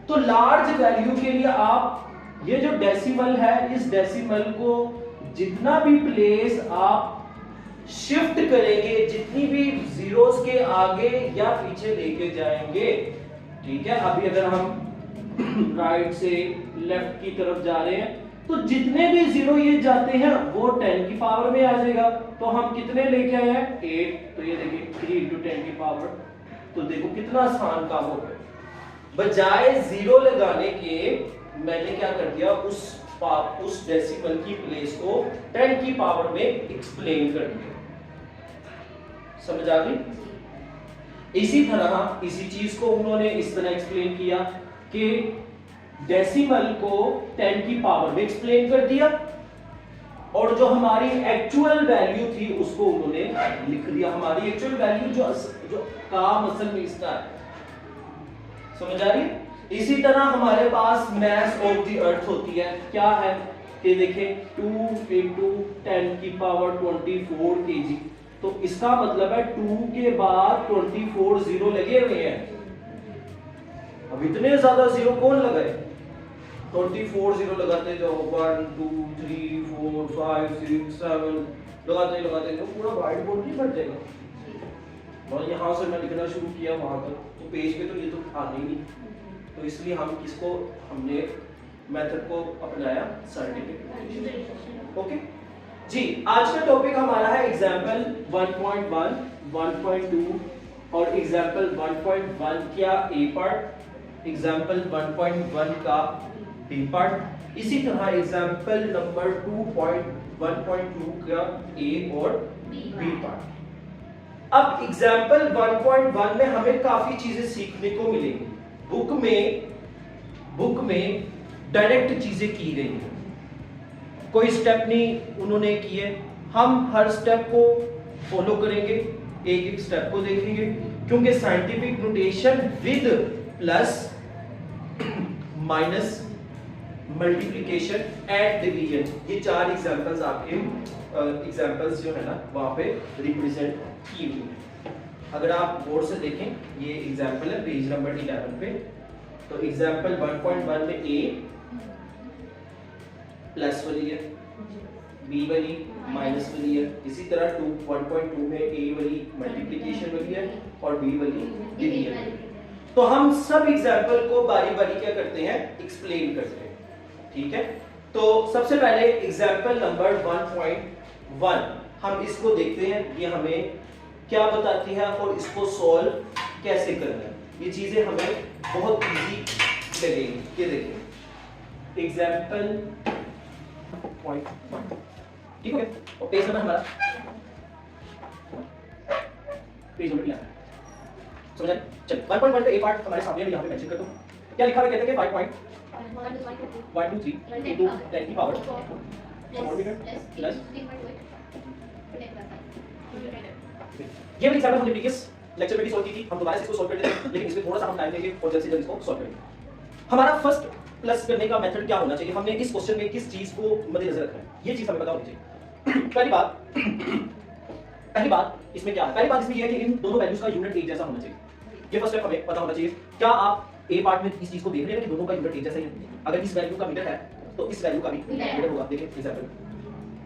तो लार्ज वैल्यू के लिए आप ये जो डेसिमल है, इस डेसिमल को जितना भी प्लेस आप शिफ्ट करेंगे, जितनी भी जीरोस के आगे या पीछे लेके जाएंगे, ठीक है। अभी अगर हम राइट से लेफ्ट की तरफ जा रहे हैं, तो जितने भी जीरो ये जाते हैं वो 10 की पावर में आ जाएगा। तो हम कितने लेके आए हैं? 8। तो ये देखिए 3 into 10 की पावर। तो देखो कितना आसान काम हो गया। बजाय जीरो लगाने के मैंने क्या कर दिया, उस उस डेसिमल की प्लेस को 10 की पावर में एक्सप्लेन कर दिया। समझ आ गई? इसी तरह इसी चीज को उन्होंने इस तरह एक्सप्लेन किया कि डेसिमल को 10 की पावर में एक्सप्लेन कर दिया और जो हमारी एक्चुअल वैल्यू थी उसको उन्होंने लिख दिया। हमारी एक्चुअल वैल्यू जो काम असल में इसका है। समझ आ रही है? इसी तरह हमारे पास मास ऑफ द अर्थ होती है, क्या है कि देखें 2 into 10 की पावर 24 kg। तो इसका मतलब है 2 के बाद 24 जीरो लगे हुए हैं। अब इतने ज्यादा जीरो कौन लगाए? 24 जीरो लगाते जाओ, 1 2 3 4 5 6 7 लगाते जाओ, पूरा व्हाइट बोर्ड नहीं भर जाएगा। और यहाँ से मैं लिखना शुरू किया वहां तक, तो पेज पे तो ये तो आने ही नहीं। तो इसलिए हम किसको हमने मेथड को अपनाया, साइंटिफिक। ओके जी, आज का टॉपिक हमारा है एग्जाम्पल 1.1, 1.2 और एग्जाम्पल 1.1 क्या ए पार्ट, एग्जाम्पल 1.1 का बी पार्ट, इसी तरह एग्जाम्पल नंबर 2.1.2 का ए और बी पार्ट। अब एग्जाम्पल 1.1 में हमें काफी चीजें सीखने को मिलेंगी। बुक में डायरेक्ट चीजें की गई हैं, कोई स्टेप नहीं उन्होंने किए। हम हर स्टेप को फॉलो करेंगे, एक एक स्टेप को देखेंगे, क्योंकि scientific notation with plus minus multiplication and division, ये 4 एग्जांपल्स आपके एग्जांपल्स जो है ना वहां पे रिप्रेजेंट की हुई है। अगर आप बोर्ड से देखें, ये एग्जांपल है पेज नंबर 11 पे। तो एग्जांपल 1.1 में ए प्लस वाली है, बी वाली माइनस वाली है, इसी तरह 1.2 में ए वाली मल्टीप्लिकेशन वाली है और बी वाली डिवीजन। तो हम सब एग्जांपल को बारी बारी क्या करते हैं, एक्सप्लेन करते हैं। ठीक है, तो सबसे पहले एग्जांपल नंबर 1.1 हम इसको देखते हैं, ये हमें क्या बताती है और इसको सॉल्व कैसे करना है। ये चीजें हमें बहुत इजी लगेंगी। ये देखिए एग्जांपल 1.1, ठीक है, और पेज नंबर हमारा पेज नंबर 11 समझ आए? चलिए 1.1 का ए पार्ट हमारे सामने यहाँ पे मेंशन कर दो। क्या लिखा हुआ कहते हैं कि 5.123 into 10 की पावर प्लस ये वाली एग्जांपल हमने प्रीवियस लेक्चर में भी सॉल्व की थी। हम दोबारा से इसको सॉल्व कर देते हैं, लेकिन इसमें थोड़ा सा हम टाइम लेंगे और जल्द से जल्द इसको सॉल्व करेंगे। हमारा फर्स्ट प्लस करने का मेथड क्या होना चाहिए, हमने इस क्वेश्चन में किस चीज को मद्देनजर रखना है, ये चीज हमें पता होनी चाहिए। पहली बात इसमें क्या है, पहली बात इसमें ये है कि इन दोनों वैल्यूज का यूनिट एक जैसा होना चाहिए। ये फर्स्ट स्टेप हमें पता होना चाहिए। क्या आप ए पार्ट में इस चीज को देख रहे हैं कि दोनों का यूनिट एक जैसा ही है? अगर इस वैल्यू का मीटर है तो इस वैल्यू का भी मीटर होगा। देखिए एग्जांपल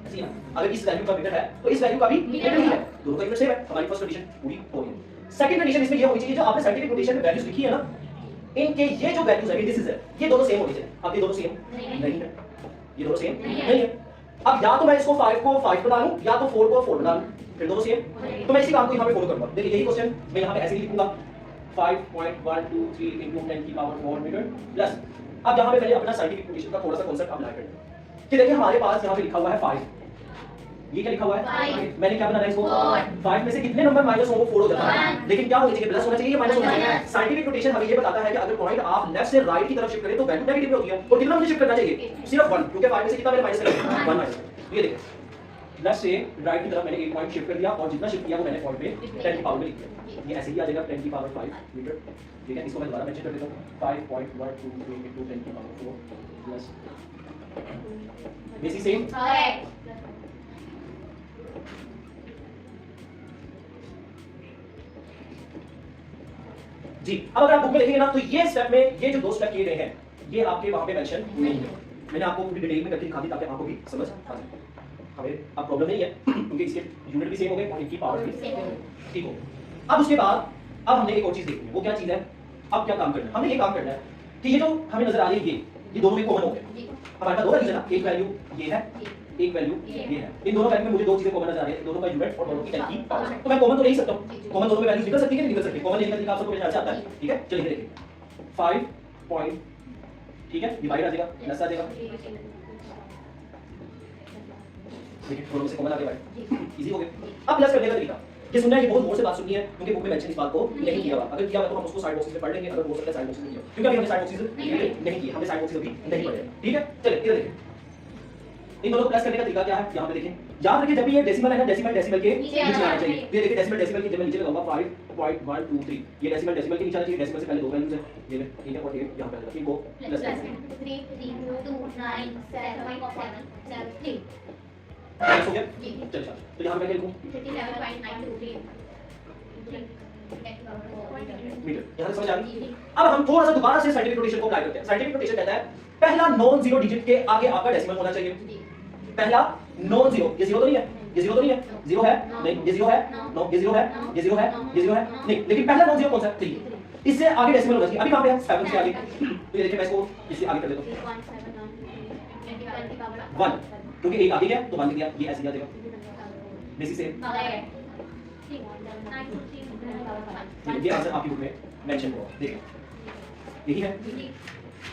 ऐसे ही ना, अगर इस वैल्यू का मीटर है तो इस वैल्यू का भी मीटर ही है, दोनों का यूनिट सेम है। हमारी फर्स्ट कंडीशन पूरी हो गई। सेकंड कंडीशन इसमें ये होनी चाहिए, जो आपने साइंटिफिक नोटेशन में वैल्यूज लिखी है ना, इनके ये जो वैल्यूज है, इंडिसेस है, ये दोनों सेम होनी चाहिए। अब ये दोनों सेम नहीं है, ये दोनों सेम नहीं है। अब या तो मैं इसको 5 को 5 बना लूं या तो 4 को 4 बना लूं, फिर दोनों सेम। तो मैं इसी काम को यहां पे फॉलो करूंगा। देखिए यही क्वेश्चन मैं यहां पे ऐसे ही लिखूंगा 5.123 into 10 की पावर 4 मीटर प्लस। अब यहां पे पहले अपना साइंटिफिक नोटेशन का थोड़ा सा कांसेप्ट अप्लाई करें कि देखिए हमारे पास यहां पे लिखा हुआ है 5, ये क्या लिखा हुआ है, मैंने क्या बनाना है इसको 5 में से कितने नंबर माइनस होंगे, 4 हो जाता है। लेकिन क्या होना चाहिए, प्लस होना चाहिए या माइनस होना चाहिए। साइंटिफिक नोटेशन हमें ये बताता है कि अगर पॉइंट आप लेफ्ट से राइट की तरफ शिफ्ट करें तो वैल्यू नेगेटिव में होती है। और कितना मुझे शिफ्ट करना चाहिए, सिर्फ 1, क्योंकि 5 में से कितना मैंने माइनस किया, 1 माइनस। ये देखिए लेफ्ट से राइट की तरफ मैंने एक पॉइंट शिफ्ट कर दिया और जितना शिफ्ट किया वो मैंने पॉइंट पे 10 की पावर में लिख दिया। ये ऐसे ही आ जाएगा 10 की पावर 5 मीटर। ठीक है, इसको मैं दोबारा मेंशन कर देता हूं 5.123 into 10 की पावर 4 प्लस बेसिक सेम। जी अब अगर आप बुक में देखेंगे ना तो ये स्टेप में ये जो 2 स्टेप किए गए हैं ये आपके वहां पे मेंशन नहीं है। मैंने आपको पूरी डिटेल में करके दिखा दी ताकि आपको भी समझ आ जाए। हमें अब प्रॉब्लम नहीं है क्योंकि इसके यूनिट भी सेम हो गए और इनकी पावर भी ठीक हो। अब उसके बाद अब हमने एक और चीज देखनी है, वो क्या चीज है, अब क्या काम करना है, हमने ये काम करना है कि ये जो हमें नजर आ रही है ये दोनों में कॉमन हो गए। हमारे पास 2 वैल्यूज है ना, एक वैल्यू ये है, एक वैल्यू ये है। इन दोनों वैल्यू में मुझे 2 चीजें कॉमन नजर आ रही है, दोनों का यूनिट और दोनों की 10 की पावर। तो मैं कॉमन तो ले ही सकता हूं, कॉमन दोनों में वैल्यूज निकल सकती है कि नहीं निकल सकती, कॉमन लेने का तरीका आप सबको मेरे ख्याल से आता है। ठीक है, चलिए देखिए 5 पॉइंट, ठीक है, डिवाइड आ जाएगा, प्लस आ जाएगा देखिए थोड़ा से कॉमन आ गया भाई, इजी हो गया। अब प्लस करने का तरीका ये सुनना है, ये बहुत गौर से बात सुननी है क्योंकि बुक में मेंशन इस बात को नहीं किया हुआ। अगर किया हुआ तो हम उसको साइड बॉक्सेस में पढ़ लेंगे, अगर हो सकता है साइड बॉक्सेस में किया, क्योंकि अभी हमने साइड बॉक्सेस नहीं किए, हमने साइड बॉक्सेस अभी नहीं पढ़े। ठीक है, चलिए इधर देखिए इन दोनों को प्लस करने का तरीका क्या है, यहाँ पे देखें। याद रखिए जब भी ये डेसिमल है ना, डेसिमल डेसिमल के नीचे आना चाहिए। ये देखिए डेसिमल डेसिमल की जब मैं नीचे लगाऊंगा 5.123, ये डेसिमल डेसिमल के नीचे आना चाहिए। डेसिमल से पहले दो वैल्यूज है ये, ठीक है, और ये यहाँ पे इनको प्लस कर देंगे। 3 3 2 9 7 3 प्लस हो गया। चलिए तो यहाँ पे क्या लिखूं, 57.923 मीटर। यहाँ से समझ आ गई। अब हम थोड़ा सा दोबारा से साइंटिफिक नोटेशन को अप्लाई करते हैं। साइंटिफिक नोटेशन कहता है पहला नॉन जीरो डिजिट के आगे आपका डेसिमल होना चाहिए। पहला नॉन जीरो, ये जीरो तो नहीं है, ये जीरो तो नहीं है, जीरो है नहीं, ये जीरो है नो, ये जीरो है, ये जीरो है, ये जीरो है नहीं, लेकिन पहला नॉन जीरो कौन सा है, 3। इससे आगे डेसिमल होना चाहिए। अभी कहां पे है, 7 से आगे। तो ये देखिए मैं इसको इससे आगे कर देता हूं 1, क्योंकि एक आगे गया तो 1 गया, ये ऐसे आ जाएगा बेसिक से। ये आंसर आपकी बुक में मेंशन हुआ, देखिए यही है।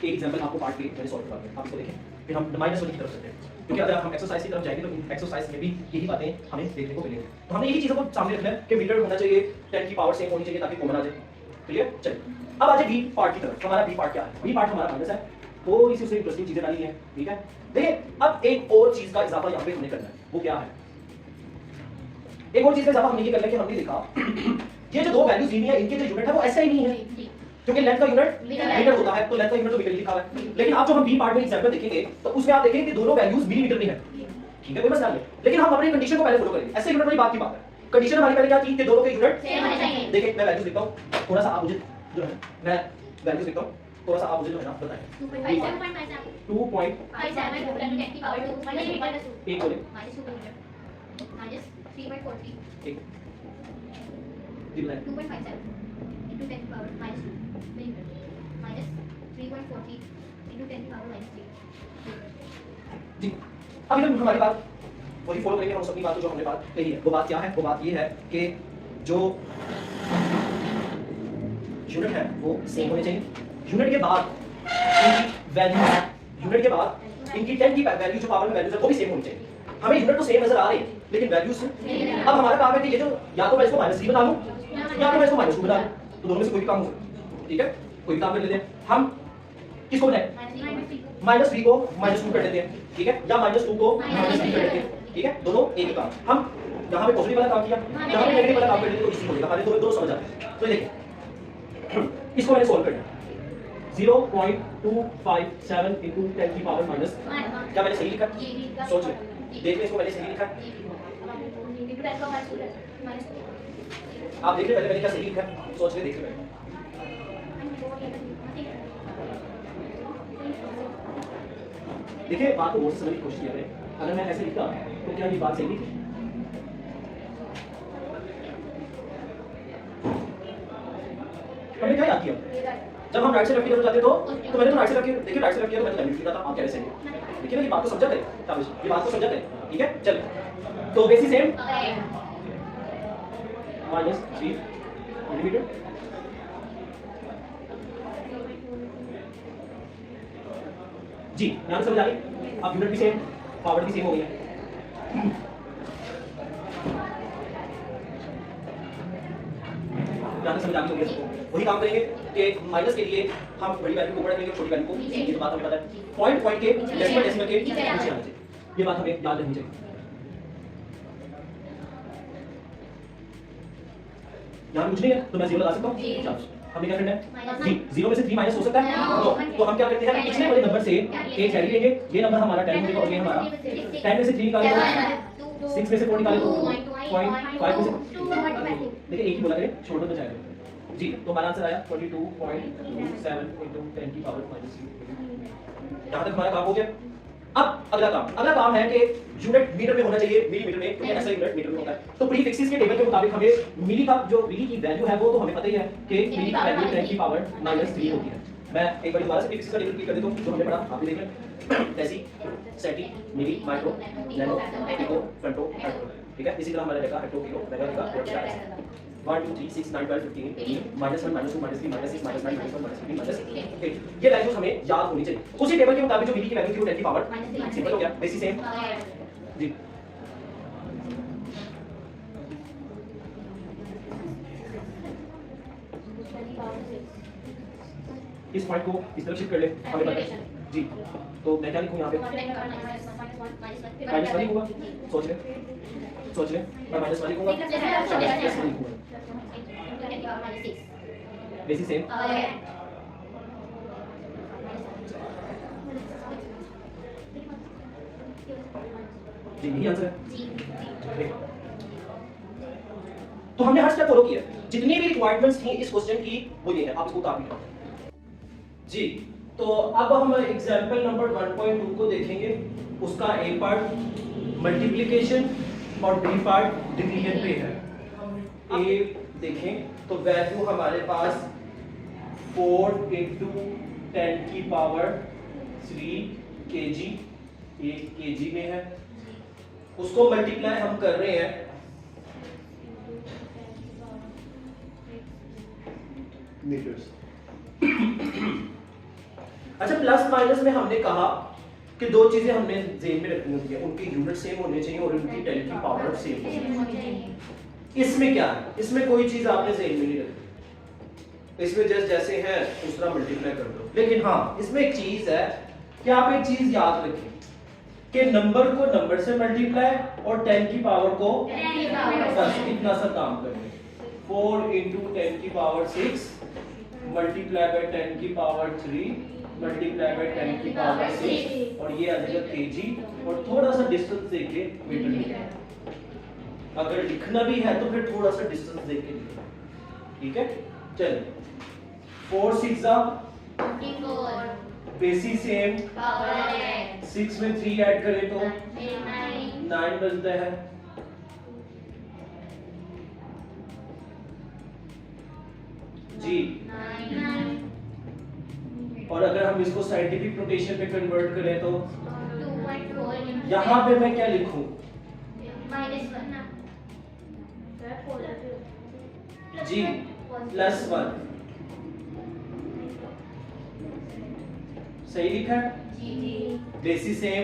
एक एग्जांपल आपको पार्ट के मैंने सॉल्व करवा दिया, आप इसको देखें, फिर हम -1 की तरफ चलते हैं, क्योंकि अगर हम एक्सरसाइज की तरफ जाएंगे तो एक्सरसाइज में भी यही बातें हमें देखने को मिलेंगी। तो हमने यही चीजों को सामने रखना है कि मीटर होना चाहिए 10 की पावर सेम होनी चाहिए ताकि कॉमन आ जाए। क्लियर, चलिए अब आ जाए बी पार्ट की तरफ। हमारा बी पार्ट क्या है, बी पार्ट हमारा माइनस है, थोड़ी सी उससे इंटरेस्टिंग चीजें डाली है। ठीक है, देखिए अब एक और चीज का इजाफा यहाँ पे हमने करना है, वो क्या है, एक और चीज का इजाफा हमने ये करना है कि हमने देखा ये जो दो वैल्यूज दी है इनके जो यूनिट है वो ऐसा ही नहीं है, क्योंकि लेंथ का यूनिट मीटर होता है, तो लेंथ का यूनिट तो मीटर लिखा हुआ है। लेकिन आप जो हम बी पार्ट में एग्जांपल देखेंगे तो उसमें आप देखेंगे कि दोनों वैल्यूज मिलीमीटर में है। ठीक है, कोई मसला नहीं, लेकिन हम अपनी कंडीशन को पहले फॉलो करेंगे। ऐसे यूनिट वाली बात की बात है, कंडीशन हमारी पहले क्या थी कि दोनों के यूनिट सेम होने चाहिए। देखिए मैं वैल्यूज लिखता हूं, थोड़ा सा आप मुझे जो है मैं वैल्यूज लिखता हूं, थोड़ा सा आप मुझे जो है ना बताएं। 2.57 2 10 की पावर 2 -2 एक बोले -3.40 एक जी बताएं 2.57 into 10 की पावर -2 minus 3.40 into 10 की पावर -3। जी अब इधर हमारी बात वही फॉलो करेंगे हम अपनी बात जो हमने बात कही है। वो बात क्या है, वो बात ये है कि जो यूनिट है वो सेम होने चाहिए। यूनिट के बाद इनकी वैल्यू, यूनिट के बाद इनकी 10 की वैल्यू जो पावर में वैल्यूज है वो भी सेम होनी चाहिए। हमें यूनिट तो सेम नजर आ रही है लेकिन वैल्यूज अब हमारा काम है कि ये जो या तो मैं इसको -3 बना लूं या तो मैं इसको -2 बना लूं, तो दोनों में से कोई भी काम हो सकता है। ठीक है, कोई भी काम कर लेते हैं हम। किसको बनाए, -3 को -2 कर देते हैं, ठीक है, या -2 को -3 कर देते हैं। ठीक है, दोनों एक ही काम। हम यहाँ पे पॉजिटिव वाला काम किया, यहाँ पे नेगेटिव वाला काम कर देते तो इजी हो जाएगा, हमारे दोनों समझ आते हैं। तो देखिए इसको मैंने सॉल्व करना 0.257 into 10 की पावर माइनस, क्या मैंने सही लिखा, सोच लें, देख लें इसको मैंने सही लिखा। आप देख लें पहले मैंने क्या सही लिखा, सोच लें, देख लें। देखिए बात को बहुत समझने की कोशिश किया करें, अगर मैं ऐसे लिखता तो क्या ये बात सही थी, हमने क्या याद किया जब हम राइट से लेफ्ट की तरफ जाते तो मैंने तो राइट से लेफ्ट, देखिए राइट से लेफ्ट किया तो मैंने वैल्यू लिखा था, आप कह रहे हैं देखिए ना, ये बात को समझा करें, ये बात को समझा करें। ठीक है, चल तो बेसिक सेम -3 मिलीमीटर। जी यहाँ समझ आ गई, अब यूनिट भी सेम, पावर भी सेम हो गई है। यहाँ समझ आ गई होगी, वही काम करेंगे कि माइनस के लिए हम बड़ी वैल्यू को ऊपर रखेंगे, छोटी वैल्यू को नीचे, ये तो बात हमें पता है। पॉइंट पॉइंट के डेसिमल डेसिमल के नीचे आना चाहिए, ये बात हमें याद रखनी चाहिए। यहाँ कुछ नहीं है तो मैं 0 लगा सकता हूँ। हमें क्या करना है, जी 0 में से 3 माइनस हो सकता है, तो हम क्या करते हैं, पिछले वाले नंबर से एक कैरी लेंगे, ये नंबर हमारा 10 होगा और ये हमारा 10 में से 3 निकालेंगे, 6 में से 4 निकालेंगे, 0.5 में से देखिए एक ही बोला करें, छोड़ दो जाएगा। जी तो हमारा आंसर आया 42.27 into 10 की पावर -3। यहाँ तक हमारा काम हो गया। अब अगला काम है कि यूनिट मीटर में होना चाहिए, मिलीमीटर में, क्योंकि ऐसा यूनिट मीटर में होता है। तो प्रीफिक्सेस के टेबल के मुताबिक हमें मिली का जो मिली की वैल्यू है वो तो हमें पता ही है कि मिली की वैल्यू 10 की पावर -3 होती है। मैं एक बार दोबारा से प्रीफिक्सेस का टेबल क्लिक कर देता हूं, जो हमने पढ़ा आप भी देख लें, deci, centi, milli, micro, nano, pico, femto, hecto. ठीक है, इसी तरह हमारा देखा hecto, kilo, mega, giga, volt, डायस 1 2 3 6 9 12 15 18 -1 -2 -3 -6 -9 -1 -15 -8 ये वैल्यूज हमें याद होनी चाहिए। उसी टेबल के मुताबिक जो मिली की वैल्यू थी वो 10 की पावर सिंपल हो गया, बेसिक सेम। जी इस पॉइंट को इस तरफ शिफ्ट कर ले, हमें पता है जी। तो मैं क्या लिखूं यहाँ पे, माइनस 1 लिखूंगा, सोच ले, मैं माइनस 1 लिखूंगा, प्लस 1 लिखूंगा, बेसिक सेम। जी यही आंसर है। तो हमने हर स्टेप फॉलो किया, जितनी भी रिक्वायरमेंट्स थी इस क्वेश्चन की वो ये है, आप इसको कॉपी करो जी। तो अब हम एग्जांपल नंबर 1.2 को देखेंगे। उसका ए पार्ट मल्टीप्लिकेशन और बी पार्ट डिवीजन पे है। ए देखें तो वैल्यू हमारे पास 4 into 10 की पावर 3 kg, ये kg में है। उसको मल्टीप्लाई हम कर रहे हैं मीटर्स। अच्छा, प्लस माइनस में हमने कहा कि दो चीजें हमने ज़हन में रखनी होती है, उनके यूनिट सेम होने चाहिए और उनकी 10 की पावर सेम होनी चाहिए। इसमें क्या है, इसमें कोई चीज आपने ज़हन में नहीं रखनी, इसमें जैसे है दूसरा मल्टीप्लाई कर दो। लेकिन हाँ, इसमें एक चीज है कि आप एक चीज याद रखें कि नंबर को नंबर से मल्टीप्लाई और 10 की पावर को बस इतना सा काम करना है। 4 into 10 की पावर 6 मल्टीप्लाई बाय 10 की पावर 3 मल्टीप्लाई बाय 10 की पावर 6 और ये आ जाएगा केजी और थोड़ा सा डिस्टेंस देके मीटर लिखना। अगर लिखना भी है तो फिर थोड़ा सा डिस्टेंस देके लिखना, ठीक है। चलिए 4 6 बेसिक सेम, 6 में 3 ऐड करें तो 9 बनता है। जी और अगर हम इसको साइंटिफिक नोटेशन पे कन्वर्ट करें तो यहाँ पे मैं क्या लिखूं, जी +1 सही लिखा है। बेसिक सेम,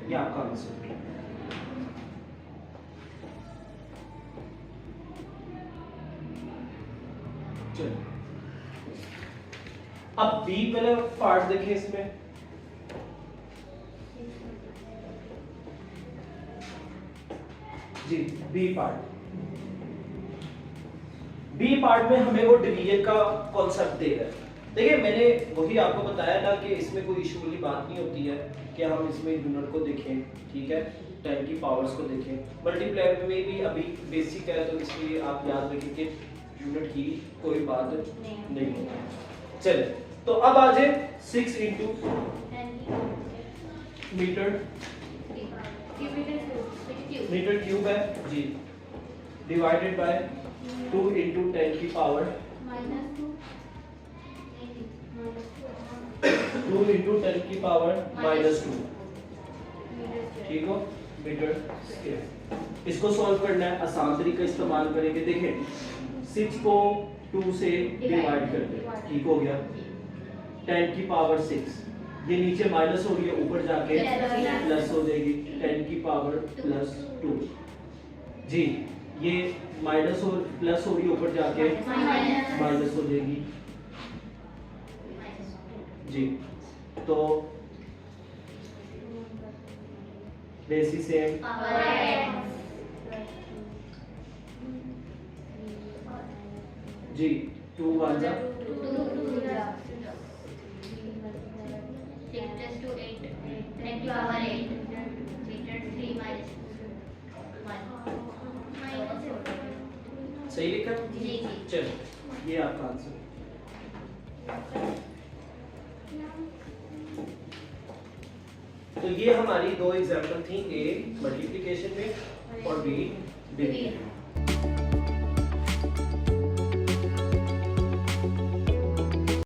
ये आपका आंसर। चलो अब बी पहले पार्ट देखें इसमें। जी बी पार्ट में हमें वो डिवीजन का कॉन्सेप्ट दे रहा है। देखिए मैंने वही आपको बताया ना कि इसमें कोई इशू वाली बात नहीं होती है कि हम इसमें यूनिट को देखें, ठीक है, 10 की पावर्स को देखें। मल्टीप्लाई में भी अभी बेसिक है तो इसलिए आप याद रखें कि यूनिट की कोई बात नहीं है। चलिए तो अब आ जाए 6 into मीटर क्यूब है जी, डिवाइडेड बाय 2 into 10 की पावर 2 into 10 की पावर -2, ठीक हो, मीटर स्क्वायर। इसको सॉल्व करना है, आसान तरीका इस्तेमाल करेंगे। देखें 6 को 2 से डिवाइड कर दे, ठीक हो गया। 10 की पावर 6, ये नीचे माइनस हो रही है, ऊपर जाके प्लस हो जाएगी, 10 की पावर +2 जी। ये माइनस और प्लस हो रही है, ऊपर जाके माइनस हो जाएगी जी। तो बेसिक सेम, जी 2 1 जा 6 सही लिखा। चलो ये आपका आंसर। तो ये हमारी दो एग्जाम्पल थी, ए मल्टीप्लिकेशन में और बी डिवीजन।